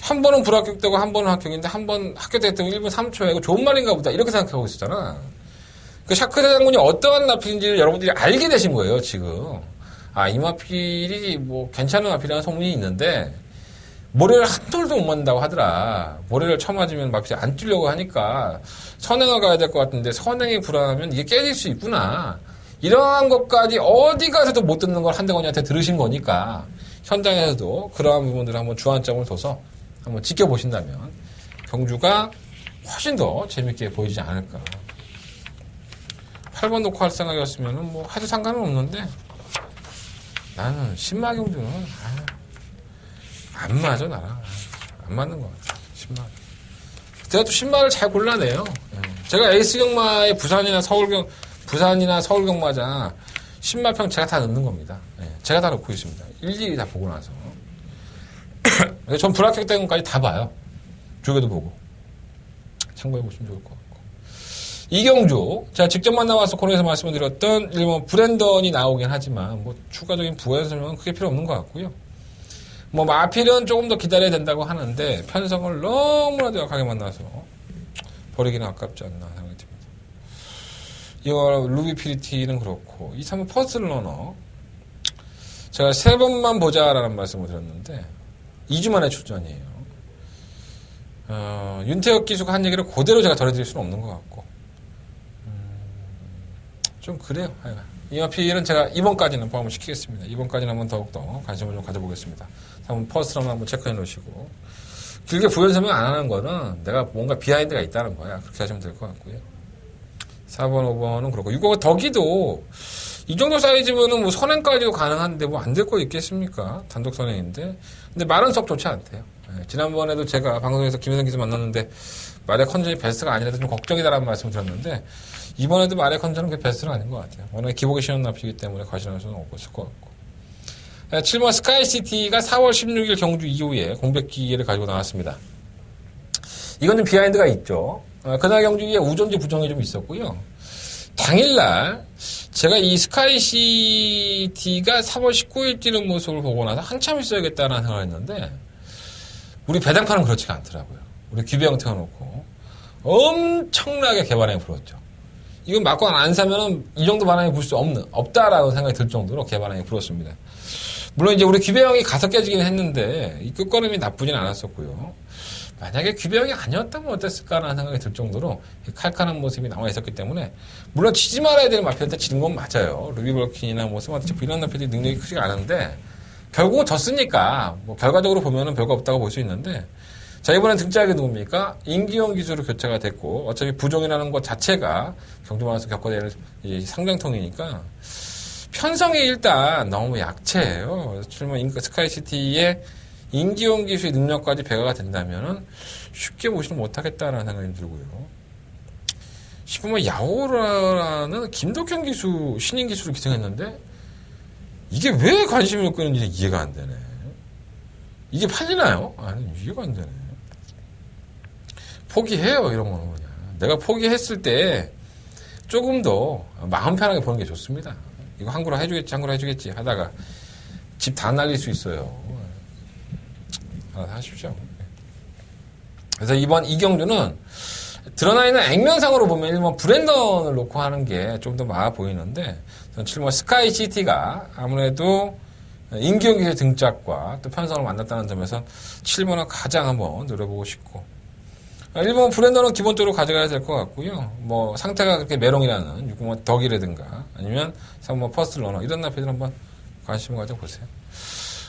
한 번은 불합격되고 한 번은 합격인데 한 번 합격됐다고 1분 3초에 이거 좋은 말인가 보다 이렇게 생각하고 있었잖아. 그 샤크 대장군이 어떠한 마필인지를 여러분들이 알게 되신 거예요, 지금. 이 마필이 괜찮은 마필이라는 소문이 있는데 모래를 한 톨도 못 맞는다고 하더라. 모래를 쳐맞으면 마필이 안 뛰려고 하니까 선행을 가야 될 것 같은데 선행이 불안하면 이게 깨질 수 있구나. 이러한 것까지 어디 가서도 못 듣는 걸 한대건이한테 들으신 거니까 현장에서도 그러한 부분들을 한번 주안점을 둬서 한번 지켜보신다면 경주가 훨씬 더 재밌게 보이지 않을까. 8번 놓고 할 생각이었으면 해도 상관은 없는데 나는 신마 경주는 안 맞아, 나랑. 안 맞는 것 같아, 신마. 제가 또 신마를 잘 골라내요. 제가 에이스 경마에 부산이나 서울 경마장 신마평 제가 다 넣는 겁니다. 제가 다 넣고 있습니다. 일일이 다 보고 나서. 전 불합격된 것까지 다 봐요. 조교도 보고. 참고해 보시면 좋을 것 같고. 이경주, 제가 직접 만나와서 코너에서 말씀을 드렸던 일본 브랜던이 나오긴 하지만 뭐 추가적인 부연 설명은 크게 필요 없는 것 같고요. 뭐 마필은 조금 더 기다려야 된다고 하는데 편성을 너무나도 약하게 만나서 버리기는 아깝지 않나 생각이 듭니다. 이거 루비 피리티는 그렇고 이 3번 퍼스트 러너 제가 3번만 보자라는 말씀을 드렸는데 2주 만에 출전이에요. 윤태혁 기수가 한 얘기를 그대로 제가 덜어드릴 수는 없는 것 같고 좀 그래요. 이마필은 제가 이번까지는 포함을 시키겠습니다. 이번까지는 한번 더욱더 관심을 좀 가져보겠습니다. 한번 퍼스트럼 한번 체크해 놓으시고 길게 부연 설명 안 하는 거는 내가 뭔가 비하인드가 있다는 거야. 그렇게 하시면 될 것 같고요. 4번, 5번은 그렇고 6번 덕이도 이 정도 사이즈면은 뭐 선행까지도 가능한데 뭐 안 될 거 있겠습니까? 단독 선행인데. 근데 말은 썩 좋지 않대요. 지난번에도 제가 방송에서 김혜성 기수 만났는데 말의 컨전이 베스트가 아니라서 좀 걱정이다라는 말씀을 드렸는데 이번에도 말의 컨전은 그 베스트는 아닌 것 같아요. 워낙에 기복이 쉬운 납치이기 때문에 과신할 수는 없을 것 같고. 7번 스카이시티가 4월 16일 경주 이후에 공백 기회를 가지고 나왔습니다. 이건 좀 비하인드가 있죠. 그날 경주에 우전지 부정이 좀 있었고요. 당일날 제가 이 스카이시티가 4월 19일 뛰는 모습을 보고 나서 한참 있어야겠다는 생각을 했는데 우리 배당판은 그렇지가 않더라고요. 우리 귀병 태워놓고 엄청나게 개바람이 불었죠. 이건 막고 안 사면은 이 정도 바람이 불 수 없다라고 생각이 들 정도로 개바람이 불었습니다. 물론 이제 우리 귀병이 가서 깨지긴 했는데 이 끝걸음이 나쁘진 않았었고요. 만약에 귀병이 아니었다면 어땠을까라는 생각이 들 정도로 칼칼한 모습이 나와 있었기 때문에 물론 치지 말아야 되는 마피한테 지는 건 맞아요. 루비 벌킨이나 뭐 스마트 체프 이런 마피들이 능력이 크지가 않은데 결국은 졌으니까 뭐 결과적으로 보면은 별거 없다고 볼 수 있는데 자 이번엔 등짝이 누굽니까? 임기용 기수로 교체가 됐고 어차피 부종이라는 것 자체가 경주만에서 겪어야 될 이 상장통이니까 편성이 일단 너무 약체예요. 출마 스카이시티의 임기용 기수의 능력까지 배가가 된다면은 쉽게 보지는 못하겠다라는 생각이 들고요. 싶으면 야오라는 김덕현 기수 신인 기수로 기승했는데 이게 왜 관심을 끄는지 이해가 안 되네. 이게 팔리나요? 아니 이해가 안 되네. 포기해요 이런 거는 그냥. 내가 포기했을 때 조금 더 마음 편하게 보는 게 좋습니다. 이거 한구라 해주겠지 하다가 집 다 날릴 수 있어요. 알아서 하십시오. 그래서 이번 이경주는 드러나 있는 액면상으로 보면 1번 브랜던을 놓고 하는 게 좀 더 나아 보이는데 저는 7번 스카이시티가 아무래도 임기용 기수의 등짝과 또 편성을 만났다는 점에서 7번은 가장 한번 노려보고 싶고 1번 브랜던은 기본적으로 가져가야 될 것 같고요. 뭐 상태가 그렇게 메롱이라는 6번 덕이라든가 아니면 3번 퍼스트 러너 이런 나피들 한번 관심을 가져보세요.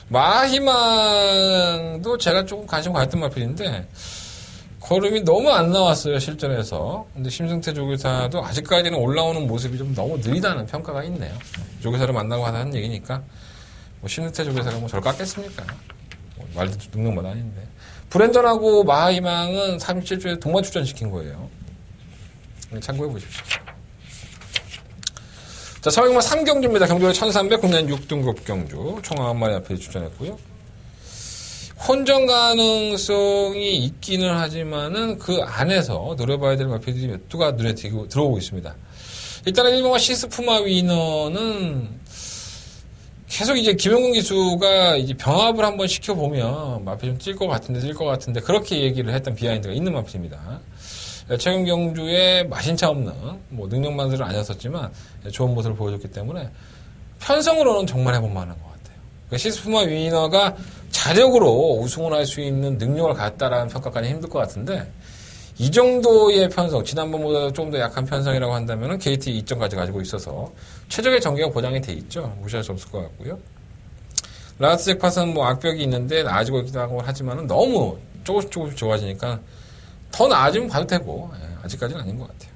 마희망도 제가 조금 관심 가졌던 마필인데 걸음이 너무 안 나왔어요 실전에서. 근데 심승태 조교사도 아직까지는 올라오는 모습이 좀 너무 느리다는 평가가 있네요. 조교사를 만나고 하는 얘기니까 뭐 심승태 조교사가 뭐 저를 깎겠습니까? 뭐 말도 능력 못 아닌데. 브랜던하고 마희망은 37조에 동반 출전시킨 거예요. 참고해 보십시오. 자, 서울경마 3경주입니다. 경주에 1300, 국내 6등급 경주. 총 9마리 앞에 출전했고요. 혼전 가능성이 있기는 하지만은 그 안에서 노려봐야 될 마피들이 몇 두가 눈에 들어오고 있습니다. 일단은 1번과 시스푸마 위너는 계속 이제 김용근 기수가 이제 병합을 한번 시켜보면 마피 좀 뛸 것 같은데 그렇게 얘기를 했던 비하인드가 있는 마피입니다. 최근 경주에 마신차 없는 뭐 능력만들은 아니었었지만 좋은 모습을 보여줬기 때문에 편성으로는 정말 해볼 만한 것 같아요. 그러니까 시스푸마 위너가 자력으로 우승을 할 수 있는 능력을 갖다라는 평가까지 힘들 것 같은데 이 정도의 편성, 지난번보다 좀 더 약한 편성이라고 한다면 KT 2점까지 가지고 있어서 최적의 전개가 보장이 돼 있죠. 무시할 수 없을 것 같고요. 라스트 잭팟은 뭐 악벽이 있는데 나아지고 있기도 하고 하지만은 너무 조금씩 좋아지니까 더 나아지면 봐도 되고 아직까지는 아닌 것 같아요.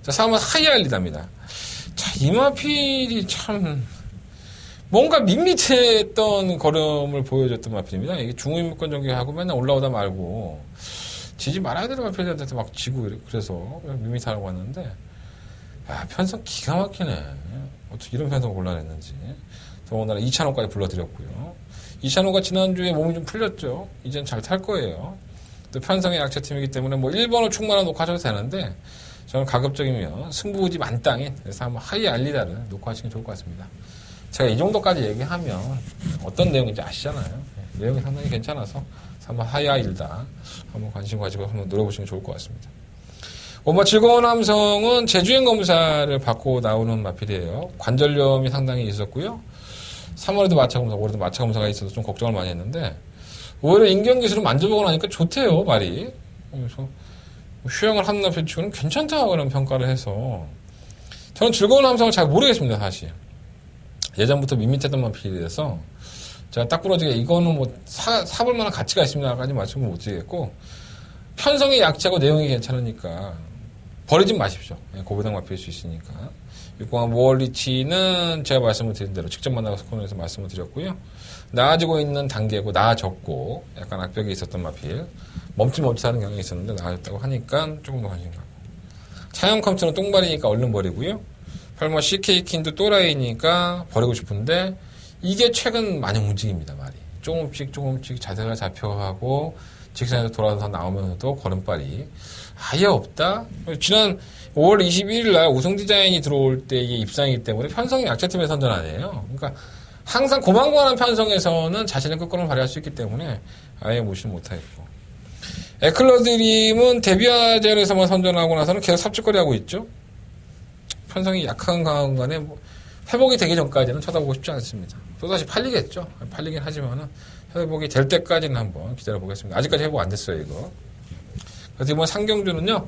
자, 3번 하이알리다입니다. 자, 이마필이 참 뭔가 밋밋했던 걸음을 보여줬던 마필입니다. 이게 중후임권 전개하고 맨날 올라오다 말고 지지 말아야 되는 마필들한테 막 지고 그래서 밋밋하라고 왔는데 편성 기가 막히네. 어떻게 이런 편성을 골라냈는지. 더군다나 이찬호까지 불러드렸고요. 이찬호가 지난주에 몸이 좀 풀렸죠. 이젠 잘 탈 거예요. 또 편성의 약체팀이기 때문에 뭐 1번을 충분한 놓고 하셔도 되는데 저는 가급적이면 승부지 만땅인 그래서 한번 하이 알리다를 놓고 하시는 게 좋을 것 같습니다. 제가 이 정도까지 얘기하면 어떤 내용인지 아시잖아요. 내용이 상당히 괜찮아서 한번 하이 알리다 한번 관심 가지고 한번 노려보시면 좋을 것 같습니다. 즐거운 함성은 재주행 검사를 받고 나오는 마필이에요. 관절염이 상당히 있었고요. 3월에도 마차 검사, 올해도 마차 검사가 있어서 좀 걱정을 많이 했는데 오히려 인경기술을 만져보고 나니까 좋대요, 말이. 그래서 휴양을 한 나필 치고는 괜찮다고 그런 평가를 해서 저는 즐거운 함성을 잘 모르겠습니다, 사실. 예전부터 밋밋했던 마필이라서 제가 딱 부러지게 이거는 뭐 사볼 만한 가치가 있습니다까지 말씀을 못 드리겠고 편성이 약하고 내용이 괜찮으니까 버리진 마십시오. 고배당 마필일 수 있으니까. 6공화 모얼리치는 제가 말씀을 드린 대로 직접 만나서 코너에서 말씀을 드렸고요. 나아지고 있는 단계고 나아졌고 약간 악벽이 있었던 마필 멈칫멈칫하는 경향이 있었는데 나아졌다고 하니까 조금 더 관심 가고 차영 컴퓨터는 똥발이니까 얼른 버리고요. 8번 CK킨도 또라이니까 버리고 싶은데 이게 최근 많이 움직입니다. 말이 조금씩 자세가 잡혀가고 직선에서 돌아서 나오면서도 걸음발이 아예 없다. 지난 5월 21일 날 우승 디자인이 들어올 때의 입상이기 때문에 편성이 약체팀의 선전 아니에요. 그러니까 항상 고만고만한 편성에서는 자신의 끝걸음을 발휘할 수 있기 때문에 아예 무시를 못하겠고 에클러드림은 데뷔아젤에서만 선전하고 나서는 계속 삽질거리하고 있죠. 편성이 약한 강한 간에 회복이 되기 전까지는 쳐다보고 싶지 않습니다. 또다시 팔리겠죠. 팔리긴 하지만은 회복이 될 때까지는 한번 기다려보겠습니다. 아직까지 회복 안 됐어요, 이거. 그래서 이번 상경주는요,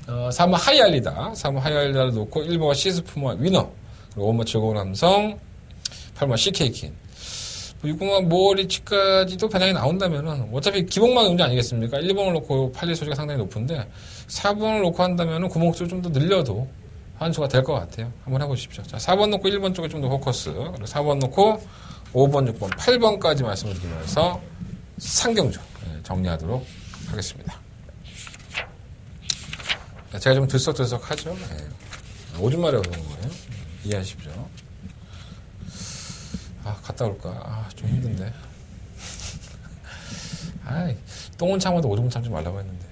3번 하이알리다. 3번 하이알리다를 놓고 1번 시스푸마 위너. 그리고 5번 즐거운 함성. 8번 CK킨. 6번 모어리치까지도 배당이 나온다면은, 어차피 기복막의 문제 아니겠습니까? 1번을 놓고 팔릴 소지가 상당히 높은데, 4번을 놓고 한다면은 구멍수를 좀 더 늘려도 환수가 될 것 같아요. 한번 해보십시오. 자, 4번 놓고 1번 쪽에 좀 더 포커스. 그리고 4번 놓고 5번, 6번, 8번까지 말씀을 드리면서 상경주 정리하도록 하겠습니다. 제가 좀 들썩들썩하죠. 오줌 마려워 그런 거예요. 이해하십시오. 갔다 올까? 좀 힘든데. 똥은 참아도 오줌은 참지 말라고 했는데.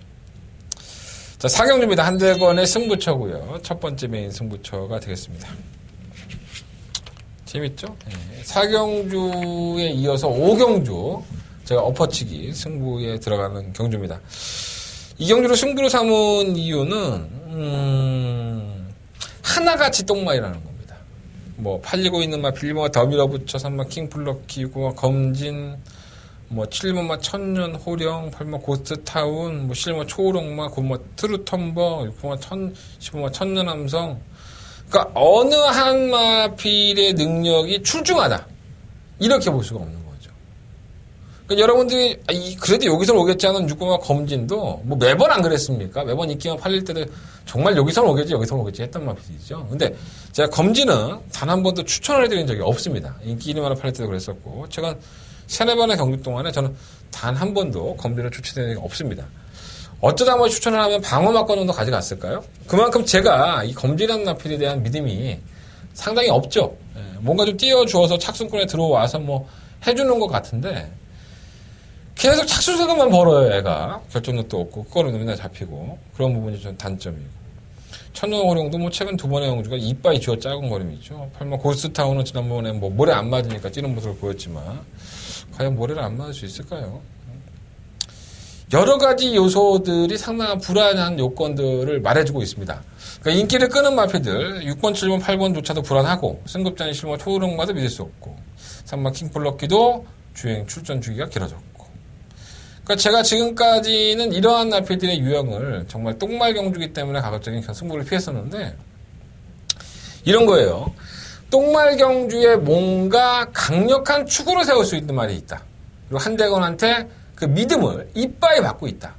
자, 사경주입니다. 한대건의 승부처고요. 첫 번째 메인 승부처가 되겠습니다. 재밌죠? 사경주에 이어서 5경주 제가 엎어치기 승부에 들어가는 경주입니다. 이 경주로 승부로 삼은 이유는 하나같이 똥마이라는 겁니다. 뭐 팔리고 있는 막 빌모가 더 밀어붙여 3만 킹플럭키고 검진 7번마 천년 호령 8번 고스트타운 10번 초록마 9번 트루텀버 6번마 10번마 천년함성. 그러니까 어느 한 마필의 능력이 출중하다 이렇게 볼 수가 없는 거죠. 그러니까 여러분들이 그래도 여기서 오겠지 하는 6번마 검진도 뭐 매번 안 그랬습니까? 매번 인기가 팔릴 때도 정말 여기서 오겠지 여기서 오겠지 했던 마필이죠. 근데 제가 검진은 단 한 번도 추천을 해드린 적이 없습니다. 인기 1위만을 팔릴 때도 그랬었고 최근 3-4번의 경주 동안에 저는 단 한 번도 검진을 추천해 적이 없습니다. 어쩌다 한번 추천을 하면 방어막권도 가져갔을까요? 그만큼 제가 이 검진한 나필에 대한 믿음이 상당히 없죠. 뭔가 좀 띄워주어서 착순권에 들어와서 뭐 해주는 것 같은데 계속 착순세금만 벌어요, 애가. 결정력도 없고 그거는 맨날 잡히고 그런 부분이 좀 단점이고 천년호령도 뭐 최근 2번의 경주가 이빨이 쥐어 작은 거림이죠. 8번 고스트타운은 지난번에 뭐 모래 안 맞으니까 뛰는 모습을 보였지만 과연 모래를 안 맞을 수 있을까요? 여러 가지 요소들이 상당한 불안한 요건들을 말해주고 있습니다. 그러니까 인기를 끄는 마필들 6번, 7번, 8번조차도 불안하고 승급자인 실버 초롱마도 믿을 수 없고 3번 킹플럭키도 주행 출전 주기가 길어졌고 그러니까 제가 지금까지는 이러한 나필들의 유형을 정말 똥말 경주기 때문에 가급적인 승부를 피했었는데 이런 거예요. 똥말 경주에 뭔가 강력한 축으로 세울 수 있는 말이 있다. 그리고 한대건한테 그 믿음을 이빠이 받고 있다.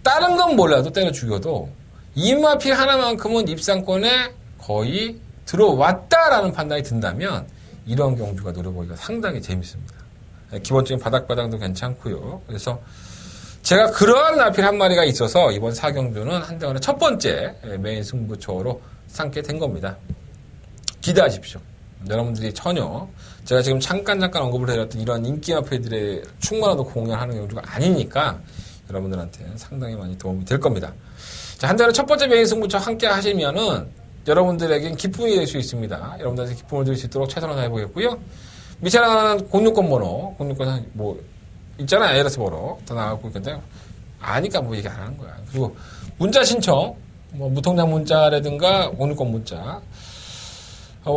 다른 건 몰라도 때려 죽여도 이 마필 하나만큼은 입상권에 거의 들어왔다라는 판단이 든다면 이런 경주가 노려보기가 상당히 재밌습니다. 기본적인 바닥바닥도 괜찮고요. 그래서 제가 그러한 나필 한 마리가 있어서 이번 4경주는 한대건의 첫 번째 메인 승부처로 삼게 된 겁니다. 기대하십시오. 여러분들이 전혀 제가 지금 잠깐 언급을 해드렸던 이런 인기 마필들의 충분하도 공연하는 경주가 아니니까 여러분들한테는 상당히 많이 도움이 될 겁니다. 자, 한대는 첫 번째 메인 승부처 함께 하시면은 여러분들에겐 기쁨이 될 수 있습니다. 여러분들한테 기쁨을 드릴 수 있도록 최선을 다해보겠고요. 미처 나가는 060 번호, 060 뭐 있잖아요. ARS 번호 다 나가고 있는데 아니까 뭐 얘기 안 하는 거야. 그리고 문자 신청, 뭐 무통장 문자라든가 060 문자,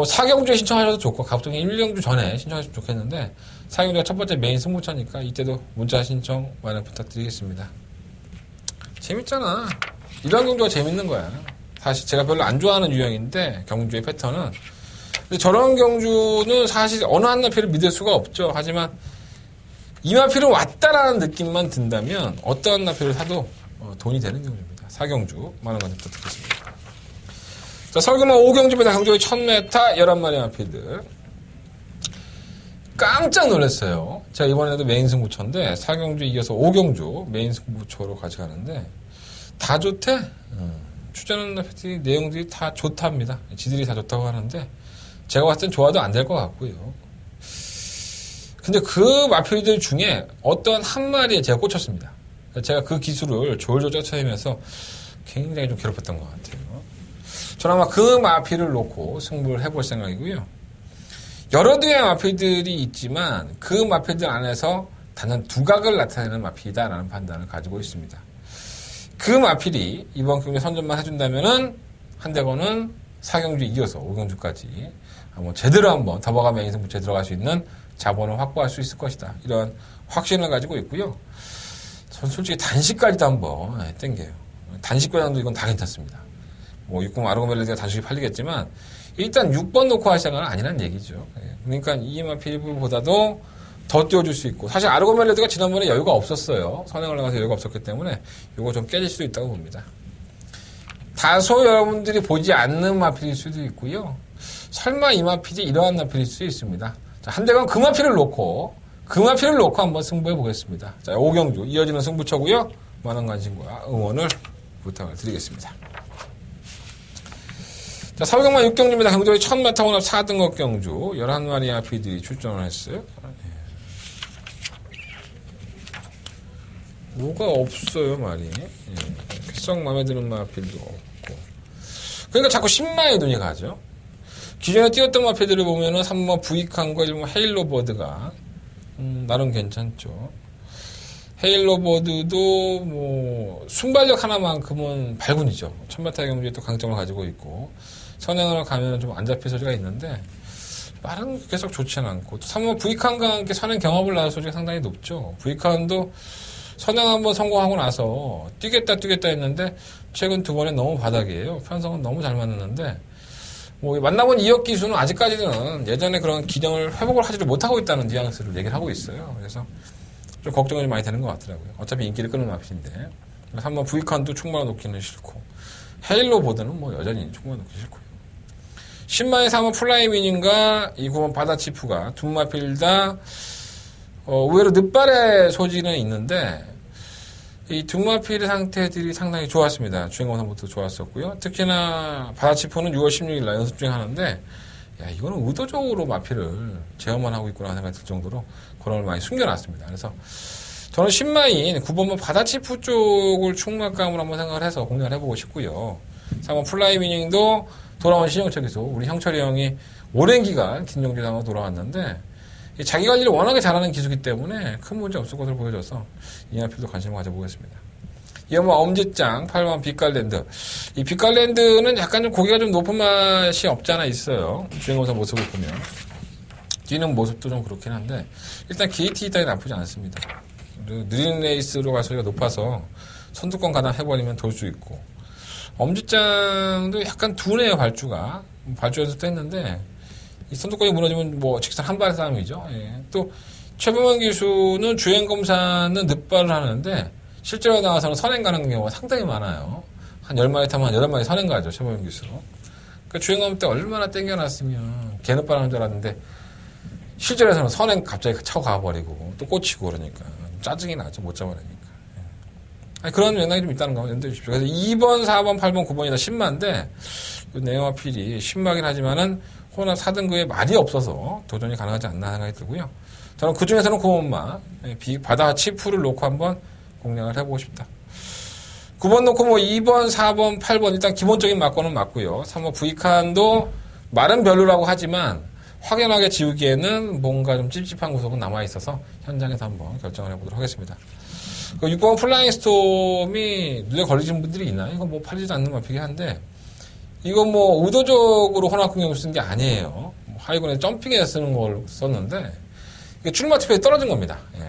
사경주에 신청하셔도 좋고 갑자기 1경주 전에 신청하시면 좋겠는데 사경주가 첫 번째 메인 승부처니까 이때도 문자 신청 많이 부탁드리겠습니다. 재밌잖아. 이런 경주가 재밌는 거야. 사실 제가 별로 안 좋아하는 유형인데 경주의 패턴은. 근데 저런 경주는 사실 어느 한 마필을 믿을 수가 없죠. 하지만 이 마필은 왔다라는 느낌만 든다면 어떠한 마필을 사도 돈이 되는 경주입니다. 사경주 많은 관심 부탁드리겠습니다. 자, 설교만 5경주입니다. 경주의 1000m 11마리 마필들. 깜짝 놀랐어요. 제가 이번에도 메인 승부처인데 4경주 이어서 5경주 메인 승부처로 가져가는데 다 좋대. 추천하는 마필 내용들이 다 좋답니다. 지들이 다 좋다고 하는데 제가 봤을 땐 좋아도 안 될 것 같고요. 근데 그 마필들 중에 어떤 한 마리에 제가 꽂혔습니다. 제가 그 기술을 졸졸 쫓아내면서 굉장히 좀 괴롭혔던 것 같아요. 저는 아마 그 마필을 놓고 승부를 해볼 생각이고요. 여러 개의 마필들이 있지만 그 마필들 안에서 단연 두각을 나타내는 마필이다라는 판단을 가지고 있습니다. 그 마필이 이번 경기에 선전만 해준다면은 한대건은 4경주 이어서 5경주까지 한번 제대로 한번 더버가 메인 승부처에 들어갈 수 있는 자본을 확보할 수 있을 것이다. 이런 확신을 가지고 있고요. 전 솔직히 단식까지도 한번 땡겨요. 단식과장도 이건 다 괜찮습니다. 뭐 60 아르고멜리드가 단식이 팔리겠지만 일단 6번 놓고 할 생각은 아니란 얘기죠. 그러니까 이 마필보다도 더 띄워줄 수 있고 사실 아르고멜리드가 지난번에 여유가 없었어요. 선행을 나가서 여유가 없었기 때문에 이거 좀 깨질 수도 있다고 봅니다. 다소 여러분들이 보지 않는 마필일 수도 있고요. 설마 이 마필이 이러한 마필일 수도 있습니다. 자, 한대건 그 마필을 놓고 한번 승부해 보겠습니다. 자, 5경주 이어지는 승부처고요. 많은 관심과 응원을 부탁을 드리겠습니다. 자, 서울경마 6경주입니다. 경주의 1000m 혼합 4등급 경주 11마리 마필들이 출전을 했어요. 뭐가 없어요, 말이. 썩 마음에 드는 마필도 없고. 그러니까 자꾸 10마리 눈이 가죠. 기존에 뛰었던 마필들을 보면은 3번 부익한과 1번 헤일로버드가 나름 괜찮죠. 헤일로버드도 뭐 순발력 하나만큼은 발군이죠. 1000m 경주에 또 강점을 가지고 있고 선행을 가면 좀 안 잡힐 소리가 있는데 말은 계속 좋지는 않고 또 3번 부익한과 함께 선행 경합을 나올 소리가 상당히 높죠. 부익한도 선행 한번 성공하고 나서 뛰겠다 했는데 최근 2번에 너무 바닥이에요. 편성은 너무 잘 맞는데 뭐 만나본 이역 기수는 아직까지는 예전에 그런 기량을 회복을 하지를 못하고 있다는 뉘앙스를 얘기를 하고 있어요. 그래서 좀 걱정이 좀 많이 되는 것 같더라고요. 어차피 인기를 끄는 마필인데 한번 부익한도 충분히 놓기는 싫고 헤일로보드는 뭐 여전히 충분히 놓기 싫고요. 10마리 3번 플라이미닝과 이 9번 바다치프가 두 마필 다 의외로 늦발의 소지는 있는데 이 두 마필의 상태들이 상당히 좋았습니다. 주행검 선부터 좋았었고요. 특히나 바다치프는 6월 16일 날 연습 중에 하는데 야 이거는 의도적으로 마필을 제어만 하고 있구나 생각이 들 정도로 그런 걸 많이 숨겨놨습니다. 그래서 저는 10마인 9번만 바다치프 쪽을 충막감으로 한번 생각을 해서 공략을 해보고 싶고요. 3번 플라이미닝도 돌아온 신영철에서 우리 형철이 형이 오랜 기간 긴정지당하고 돌아왔는데 자기 관리를 워낙에 잘하는 기수기 때문에 큰 문제 없을 것으로 보여져서 이 마필도 관심을 가져보겠습니다. 이어서 엄지짱 8번 빛깔랜드. 이 빛깔랜드는 약간 좀 고기가 좀 높은 맛이 없지 않아 있어요. 주행검사 모습을 보면 뛰는 모습도 좀 그렇긴 한데 일단 KT 따위 나쁘지 않습니다. 느린 레이스로 갈 소리가 높아서 선두권 가담해버리면 돌 수 있고 엄지짱도 약간 둔해요. 발주 연습도 했는데 이 선두권이 무너지면 뭐 직선 한 발의 싸움이죠. 예. 또 최범원 기수는 주행검사는 늦발을 하는데 실제로 나와서는 선행 가는 경우가 상당히 많아요. 한 10마리 타면 한 8마리 선행 가죠. 최범원 기수. 그러니까 주행검 때 얼마나 땡겨놨으면 개늦발 하는 줄 알았는데 실제로서는 선행 갑자기 차고 가버리고 또 꽂히고 그러니까 짜증이 나죠. 못 잡아내니까. 예. 그런 맥락이 좀 있다는 거 염두해 주십시오. 그래서 2번, 4번, 8번, 9번이 다 10마인데 네오마필이 10마긴 하지만은 호남 4등급에 말이 없어서 도전이 가능하지 않나 생각이 들고요. 저는 그 중에서는 고원마 바다 치프를 놓고 한번 공략을 해보고 싶다. 9번 놓고 뭐 2번, 4번, 8번 일단 기본적인 막권은 맞고요. 3번 V칸도 말은 별로라고 하지만 확연하게 지우기에는 뭔가 좀 찝찝한 구석은 남아있어서 현장에서 한번 결정을 해보도록 하겠습니다. 6번 플라잉 스톰이 눈에 걸리시는 분들이 있나요? 이거 뭐 팔리지도 않는 마피긴 한데 이건 뭐 의도적으로 혼합공격을 쓴 게 아니에요. 하이건에 점핑해서 쓰는 걸 썼는데 이게 출마 투표에 떨어진 겁니다. 예.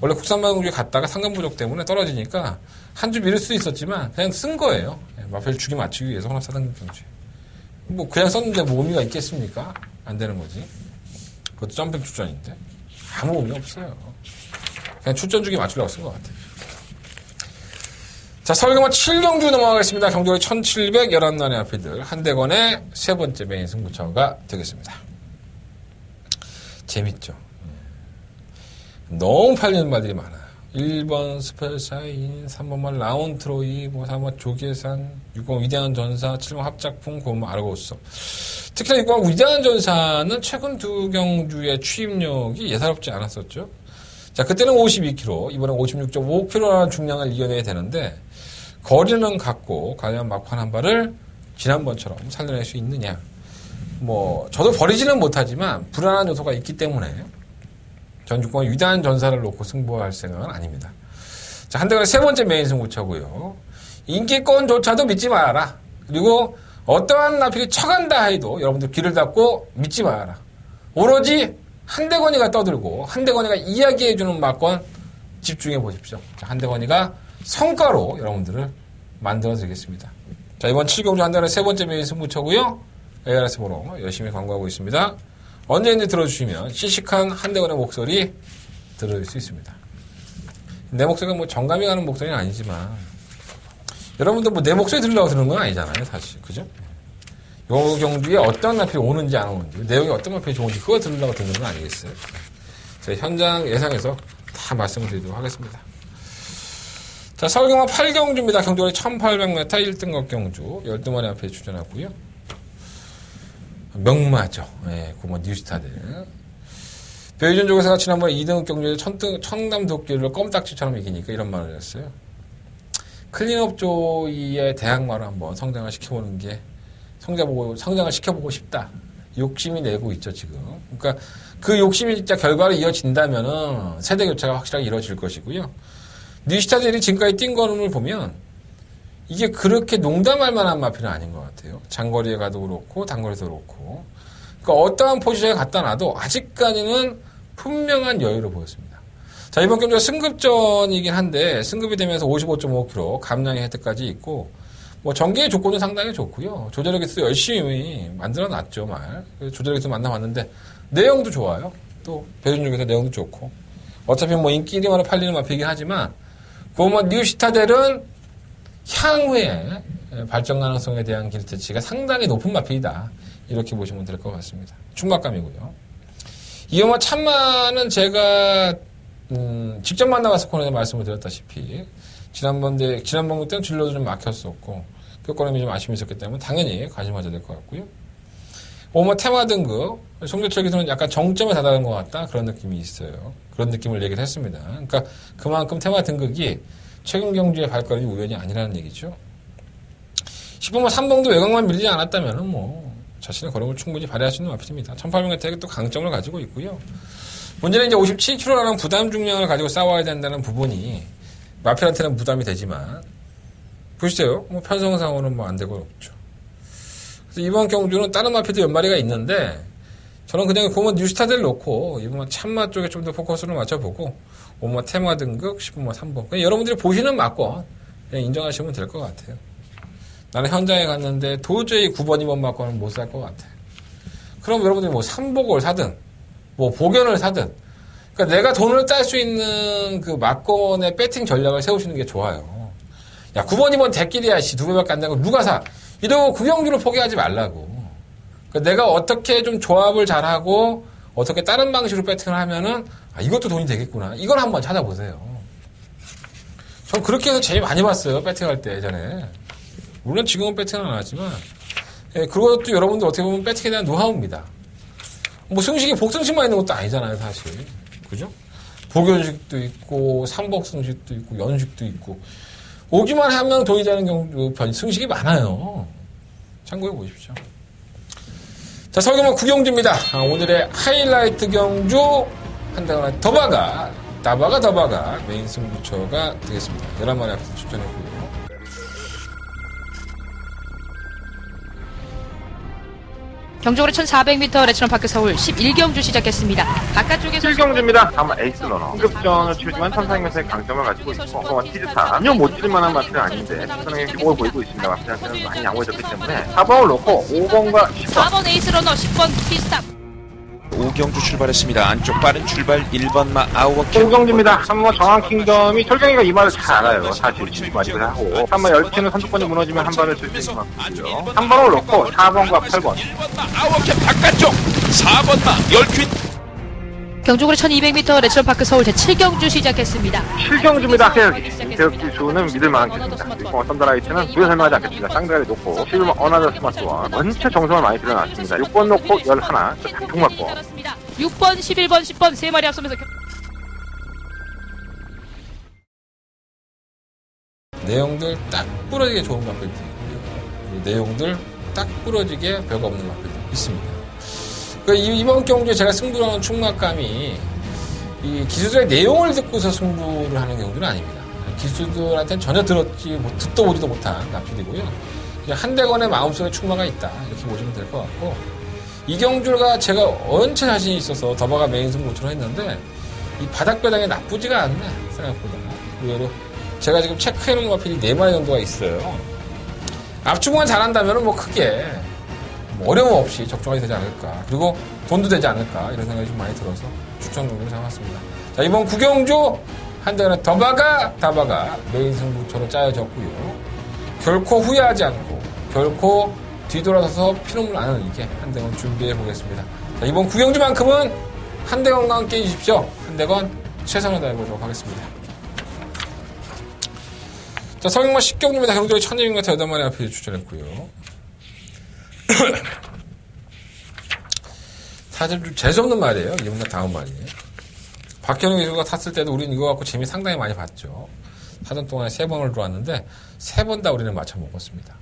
원래 국산방송국에 갔다가 상금 부족 때문에 떨어지니까 한 주 미룰 수 있었지만 그냥 쓴 거예요. 예. 마피아를 죽이 맞추기 위해서 혼합사단 경주에. 뭐 그냥 썼는데 뭐 의미가 있겠습니까? 안 되는 거지. 그것도 점핑 출전인데 아무 의미 없어요. 그냥 출전 주기 맞추려고 쓴 것 같아요. 자, 서울경마 7경주 넘어가겠습니다. 경주의 1711난의 앞이들 한대건의 세 번째 메인 승부처가 되겠습니다. 재밌죠. 너무 팔리는 말들이 많아요. 1번 스펠사인, 3번만 라운트로이, 4번 조계산, 6번 위대한 전사, 7번 합작품, 9번 아르고스. 특히나 6번 위대한 전사는 최근 두 경주의 취입력이 예사롭지 않았었죠. 자, 그때는 52kg, 이번엔 56.5kg라는 중량을 이겨내야 되는데 거리는 같고 과연 막판 한 발을 지난번처럼 살려낼 수 있느냐. 뭐 저도 버리지는 못하지만 불안한 요소가 있기 때문에 전 6번 위대한 전사를 놓고 승부할 생각은 아닙니다. 자, 한대건의 세 번째 메인 승부처고요. 인기권조차도 믿지 말아라. 그리고 어떠한 나필이 쳐간다 해도 여러분들 귀를 닫고 믿지 말아라. 오로지 한대건이가 떠들고 한대건이가 이야기해주는 막권 집중해 보십시오. 자, 한대건이가 성과로 여러분들을 만들어 드리겠습니다. 자, 이번 7경주 한대건의 세 번째 메인 승부처고요. ARS 번호 열심히 광고하고 있습니다. 언제든지 들어주시면 시식한 한대건의 목소리 들을 수 있습니다. 내 목소리가 뭐 정감이 가는 목소리는 아니지만 여러분들 뭐 내 목소리 들으려고 들은 건 아니잖아요, 사실. 그죠? 요 경주에 어떤 마필이 오는지 안 오는지, 내용이 어떤 마필이 좋은지 그거 들으려고 듣는 건 아니겠어요? 제가 현장 예상에서 다 말씀을 드리도록 하겠습니다. 자, 서울경마 8경주입니다. 경주거리 1800m 1등급 경주 12마리 앞에 출전하고요. 명마죠. 예, 고모 뉴스타들. 배유준 조교사가 지난번에 2등급 경주에서 청남 도끼를 껌딱지처럼 이기니까 이런 말을 했어요. 클린업 조이의 대항마로 한번 성장을 시켜보는 게 성장을 시켜보고 싶다. 욕심이 내고 있죠, 지금. 그러니까 그 욕심이 진짜 결과로 이어진다면은 세대 교체가 확실하게 이루어질 것이고요. 뉴스타들이 지금까지 뛴 거를 보면 이게 그렇게 농담할 만한 마필은 아닌 것 같아요. 장거리에 가도 그렇고 단거리에도 그렇고. 그러니까 어떠한 포지션에 갖다 놔도 아직까지는 분명한 여유를 보였습니다. 자, 이번 경기가 승급전이긴 한데 승급이 되면서 55.5kg 감량의 혜택까지 있고 뭐 전개의 조건은 상당히 좋고요. 조절력 기술 열심히 만들어놨죠, 말. 조절력 기술 만나봤는데 내용도 좋아요. 또 배준 중에서 내용도 좋고. 어차피 뭐 인기리만으로 팔리는 마필이긴 하지만 뭐 뉴스타델은 향후에 발전 가능성에 대한 기대치가 상당히 높은 마필이다. 이렇게 보시면 될 것 같습니다. 충막감이고요. 이영화 참마는 제가 직접 만나봐서 코너에 말씀을 드렸다시피 지난번 때는 진로도 좀 막혔었고 교권음이 좀 아쉬움이 있었기 때문에 당연히 관심 가져야 될 것 같고요. 오모 테마 등급 송교철 기수는 약간 정점에 다다른 것 같다 그런 느낌이 있어요. 그런 느낌을 얘기를 했습니다. 그러니까 그만큼 테마 등급이 최근 경주의 발걸음이 우연이 아니라는 얘기죠. 10번만 3번도 외곽만 밀리지 않았다면 뭐 자신의 걸음을 충분히 발휘할 수 있는 마필입니다. 1800m에 또 강점을 가지고 있고요. 문제는 이제 57kg라는 부담 중량을 가지고 싸워야 된다는 부분이 마필한테는 부담이 되지만 보시죠. 뭐 편성상으로는 뭐 안 되고 없죠. 그래서 이번 경주는 다른 마필도 연마리가 있는데 저는 그냥 보면 뉴스타들 놓고 이번 참마 쪽에 좀 더 포커스를 맞춰보고 5번 테마 등급 10번 3번 그냥 여러분들이 보시는 막권 그냥 인정하시면 될 것 같아요. 나는 현장에 갔는데 도저히 9번 2번 막권은 못 살 것 같아요. 그럼 여러분들이 뭐 3복을 사든 뭐 복연을 사든 그러니까 내가 돈을 딸 수 있는 그 막권의 배팅 전략을 세우시는 게 좋아요. 야 9번 2번 대끼리야 씨 2배밖에 안 되고 누가 사 이러고 구경주를 포기하지 말라고. 그러니까 내가 어떻게 좀 조합을 잘하고 어떻게 다른 방식으로 배팅을 하면은 아 이것도 돈이 되겠구나. 이걸 한번 찾아보세요. 전 그렇게 해서 제일 많이 봤어요. 배팅할 때 예전에. 물론 지금은 배팅은 안 하지만 예, 그것도 여러분들 어떻게 보면 배팅에 대한 노하우입니다. 뭐 승식이 복승식만 있는 것도 아니잖아요, 사실. 그죠? 복연식도 있고 삼복승식도 있고 연식도 있고 오기만 하면 돈이 되는 승식이 많아요. 참고해 보십시오. 자, 서경만 구경주입니다. 오늘의 하이라이트 경주 한대관의 더바가 메인 승부처가 되겠습니다. 11마리 앞에서 추천했고요. 경주거리 1400m 레츠런파크 서울 11경주 시작했습니다. 바깥쪽에서 7경주입니다. 다만 에이스 러너. 승급전을 치르지만 1400m의 강점을 가지고 있고 티즈타 전혀 못 찔만한 맛은 아닌데 수능의 기복을 보이고 있습니다. 마피아한테는 많이 양호해졌기 때문에 4번을 놓고 5번과 10번 4번 에이스 러너 10번 티스탑. 오경주 출발했습니다. 안쪽 빠른 출발 1번마 아우워킹. 5경주입니다. 3번 정한킹덤이 철경이가 이 말을 잘 알아요. 사실 이 말을 하고 3번 10치는 선두권이 무너지면 한 발을 쓸 수 있는 만큼이고요. 3번을 놓고 4번과 8번 1번마 아우워킹 바깥쪽 4번마 10퀸. 경주거리 1200m 레츠런파크 서울 제7경주 시작했습니다. 7경주입니다. 태혁 기수는 믿을만한 기수입니다. 그리고 썬더라이트는 구여 설명하지 않겠습니다. 쌍다리 놓고 7번 어나더 스마트와 전체 정성을 많이 들여놨습니다. 6번 놓고 11, 단풍 맞고 6번, 11번, 10번 3마리 앞서면서 내용들 딱 부러지게 좋은 마필들이 있고요. 내용들 딱 부러지게 별거 없는 마필들이 있습니다. 이번 경주에 제가 승부를 하는 충막감이 이 기수들의 내용을 듣고서 승부를 하는 경우는 아닙니다. 기수들한테는 전혀 듣도 보지도 못한 마필이고요. 그냥 한대건의 마음속에 충마가 있다 이렇게 보시면 될 것 같고 이 경주가 제가 원체 자신이 있어서 더바가 메인 승부처럼 했는데 이 바닥배당이 나쁘지가 않네 생각보다. 의외로 제가 지금 체크해놓은 마필이 4마리 정도가 있어요. 압축만 잘한다면 뭐 크게 어려움 없이 적중하게 되지 않을까. 그리고 돈도 되지 않을까. 이런 생각이 좀 많이 들어서 추천 정도를 잡았습니다. 자, 이번 구경주 한대건의 다바가 메인 승부처로 짜여졌고요. 결코 후회하지 않고 결코 뒤돌아서서 피눈물 안 흘리게 한대건 준비해 보겠습니다. 자, 이번 구경주만큼은 한대건과 함께 해주십시오. 한대건 최선을 다해보도록 하겠습니다. 자, 서경마 10경주입니다. 경주에 1200m 8마리 앞에 추천했고요. 사실 좀 재수없는 말이에요. 이번에 다음 말이. 박현웅 기수가 탔을 때도 우리는 이거 갖고 재미 상당히 많이 봤죠. 사전 동안에 3번을 들어왔는데 3번 다 우리는 맞춰 먹었습니다.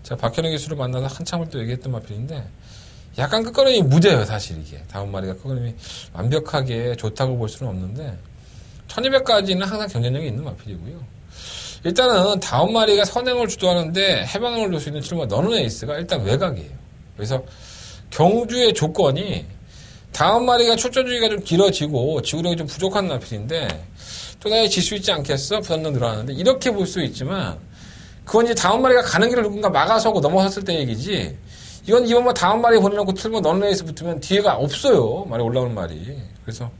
제가 박현웅 기수를 만나서 한참을 또 얘기했던 마필인데 약간 끝걸음이 무뎌요. 사실 이게. 다음 마리가 끝걸음이 완벽하게 좋다고 볼 수는 없는데 1200까지는 항상 경쟁력이 있는 마필이고요. 일단은 다음 마리가 선행을 주도하는데 해방을 줄 수 있는 7번 너는 에이스가 일단 외곽이에요. 그래서 경주의 조건이 다음 마리가 출전 주기가 좀 길어지고 지구력이 좀 부족한 마필인데 또다시 질 수 있지 않겠어? 부담도 늘어나는데 이렇게 볼 수 있지만 그건 이제 다음 마리가 가는 길을 누군가 막아서고 넘어섰을 때 얘기지 이건 이번 다음 마리 보내놓고 7번 너는 에이스 붙으면 뒤에가 없어요. 말이 올라오는 말이. 그래서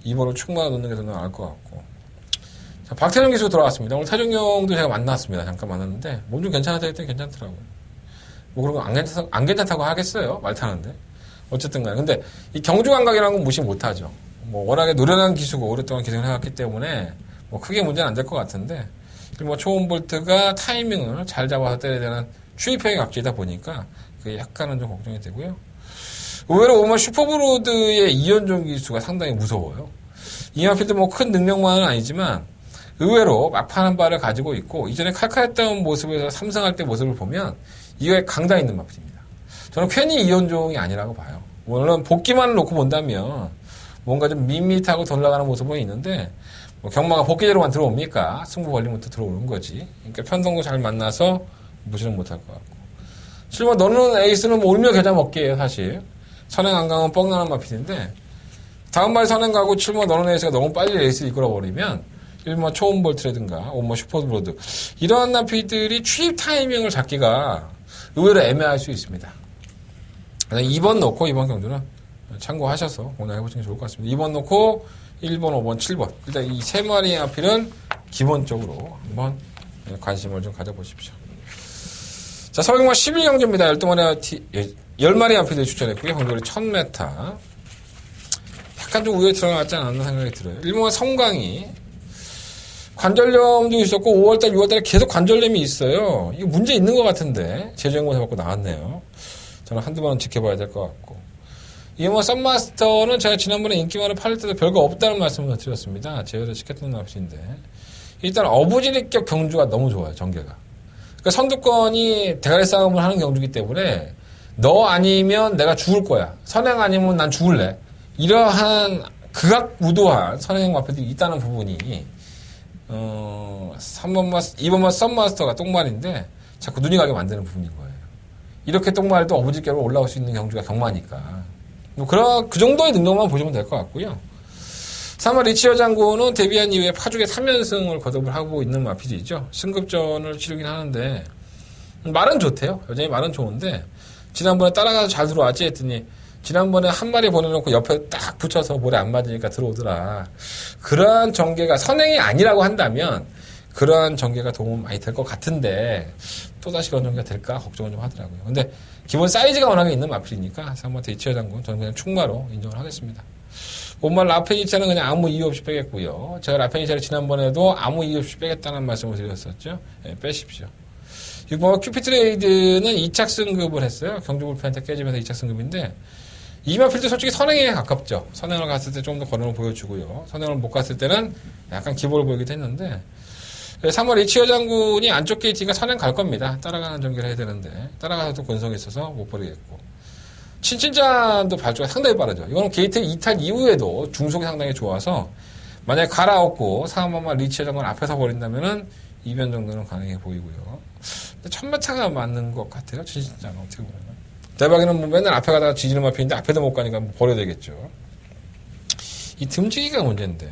2번을 충분히 넣는 게 더 나을 것 같고 자, 박태정 기수 돌아왔습니다. 오늘 타종경도 제가 만났습니다. 잠깐 만났는데 몸 좀 괜찮았다 했더니 괜찮더라고요. 뭐 그런 거 안 괜찮다고 하겠어요. 말 타는데. 어쨌든 간에. 근데 이 경주 감각이라는 건 무시 못 하죠. 뭐 워낙에 노련한 기수고 오랫동안 기생을 해왔기 때문에 뭐 크게 문제는 안 될 것 같은데 뭐 초음볼트가 타이밍을 잘 잡아서 때려야 되는 추입형의 각질이다 보니까 그게 약간은 좀 걱정이 되고요. 의외로 오면 슈퍼브로드의 이연종 기수가 상당히 무서워요. 이마필도 뭐 큰 능력만은 아니지만 의외로 막판 한 발을 가지고 있고 이전에 칼칼했던 모습에서 삼성할 때 모습을 보면 이거에 강단 있는 마필입니다. 저는 괜히 이연종이 아니라고 봐요. 물론 복귀만을 놓고 본다면 뭔가 좀 밋밋하고 덜 나가는 모습은 있는데 뭐 경마가 복귀대로만 들어옵니까? 승부 벌리부터 들어오는 거지. 그러니까 편성도 잘 만나서 무시는 못할 것 같고 7번 너는 에이스는 뭐 울며 겨자 먹기예요 사실. 선행 안 가면 뻥나는 마필인데 다음 말 선행 가고 7번 너는 에이스가 너무 빨리 에이스 이끌어버리면 1번 초음볼트라든가 5번 슈퍼브로드 이러한 마필들이 취입 타이밍을 잡기가 의외로 애매할 수 있습니다. 2번 놓고 이번 경주는 참고하셔서 공략해보시는 게 좋을 것 같습니다. 2번 놓고 1번, 5번, 7번 일단 이 3마리의 마필은 기본적으로 한번 관심을 좀 가져보십시오. 자, 서경마 11경주입니다. 10마리 마필을 추천했고요. 경주거리 1000m 약간 좀 우위에 들어갔지 않았나 생각이 들어요. 1번은 성광이 관절염도 있었고 5월달, 6월달에 계속 관절염이 있어요. 이거 문제 있는 것 같은데 재조행검사 받고 나왔네요. 저는 한두 번은 지켜봐야 될 것 같고 이 뭐 썸마스터는 제가 지난번에 인기만을 팔 때도 별거 없다는 말씀을 드렸습니다. 제외를 시켰던 납치인데 일단 어부지리격 경주가 너무 좋아요. 전개가. 그러니까 선두권이 대가리 싸움을 하는 경주기 때문에 너 아니면 내가 죽을 거야. 선행 아니면 난 죽을래. 이러한 극악무도한 선행 마표들이 있다는 부분이 2번마 썸마스터가 똥말인데 자꾸 눈이 가게 만드는 부분인 거예요. 이렇게 똥말도 어부지리격으로 올라올 수 있는 경주가 경마니까. 그 정도의 능력만 보시면 될 것 같고요. 3월 리치어 장군은 데뷔한 이후에 파죽에 3연승을 거듭을 하고 있는 마필이죠. 승급전을 치르긴 하는데 말은 좋대요. 여전히 말은 좋은데 지난번에 따라가서 잘 들어왔지 했더니 지난번에 한 마리 보내놓고 옆에 딱 붙여서 볼에 안 맞으니까 들어오더라. 그러한 전개가 선행이 아니라고 한다면 그러한 전개가 도움 많이 될 것 같은데 또다시 그런 전개가 될까 걱정을 좀 하더라고요. 근데 기본 사이즈가 워낙에 있는 마필이니까 3번 리치어 장군 저는 그냥 충마로 인정을 하겠습니다. 5번 라페니차는 그냥 아무 이유 없이 빼겠고요. 제가 라페니차를 지난번에도 아무 이유 없이 빼겠다는 말씀을 드렸었죠. 네, 빼십시오. 6번 큐피트레이드는 2착 승급을 했어요. 경주불패한테 깨지면서 2착 승급인데 이 마필도 솔직히 선행에 가깝죠. 선행을 갔을 때 좀 더 거론을 보여주고요. 선행을 못 갔을 때는 약간 기복을 보이기도 했는데 3월 리치어 장군이 안쪽 게이팅가 선행 갈 겁니다. 따라가는 전개를 해야 되는데 따라가서도 근성이 있어서 못 버리겠고 친친짠도 발주가 상당히 빠르죠. 이거는 게이트 이탈 이후에도 중속이 상당히 좋아서 만약에 갈아엎고 3번만 리치어 장군 앞에서 버린다면은 2변 정도는 가능해 보이고요. 근데 천마차가 맞는 것 같아요. 친친짠은 어떻게 보면. 대박이는 뭐 맨날 앞에 가다가 지지는 마피인데 앞에도 못 가니까 뭐 버려야 되겠죠. 이 듬지기가 문제인데.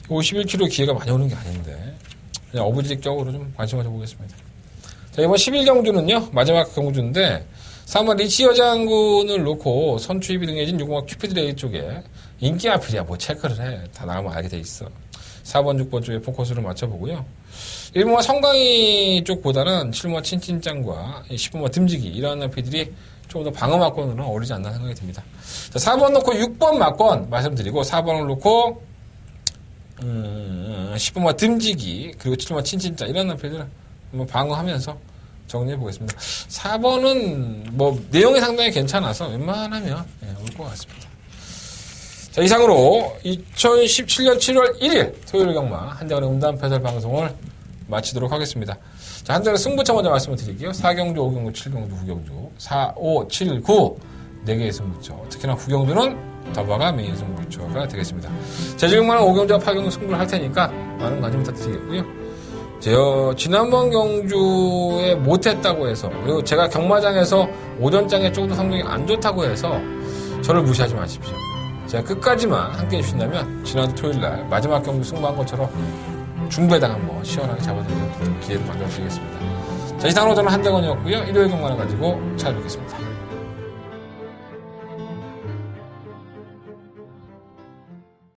51kg 기회가 많이 오는 게 아닌데. 그냥 어부지리격으로 좀 관심 가져보겠습니다. 자, 이번 11경주는요. 마지막 경주인데 3번 리치어 장군을 놓고 선추입이 등해진 6번 큐피드레이 쪽에 인기 아필이야. 뭐 체크를 해. 다 나오면 알게 돼 있어. 4번, 6번 쪽에 포커스를 맞춰보고요. 1번과 성강이 쪽보다는 7번 친친짱과 10번과 듬지기 이런 아필들이 좀 더 방어 막건으로는 어울리지 않나 생각이 듭니다. 자, 4번 놓고 6번 막건 말씀드리고 4번을 놓고 10번과 듬지기 그리고 7번과 친친짱 이런 아필들을 한번 방어하면서 정리해 보겠습니다. 4번은 뭐 내용이 상당히 괜찮아서 웬만하면 올 것 같습니다. 자, 이상으로 2017년 7월 1일 토요일 경마 한대원의 음담 패설 방송을 마치도록 하겠습니다. 자, 한대원의 승부처 먼저 말씀을 드릴게요. 4경주, 5경주, 7경주, 9경주 4, 5, 7, 9 4개의 승부처. 특히나 후경주는 더바가 메인 승부처가 되겠습니다. 제주경마는 5경주와 8경주 승부를 할 테니까 많은 관심 부탁드리겠고요. 지난번 경주에 못했다고 해서 그리고 제가 경마장에서 오전장에 조금 더 성적이 안 좋다고 해서 저를 무시하지 마십시오. 제가 끝까지만 함께해 주신다면 지난주 토요일날 마지막 경주 승부한 것처럼 중배당 한번 시원하게 잡아드리는 기회를 만들어드리겠습니다. 자, 이상으로 저는 한대건이었고요. 일요일 경마를 가지고 찾아뵙겠습니다.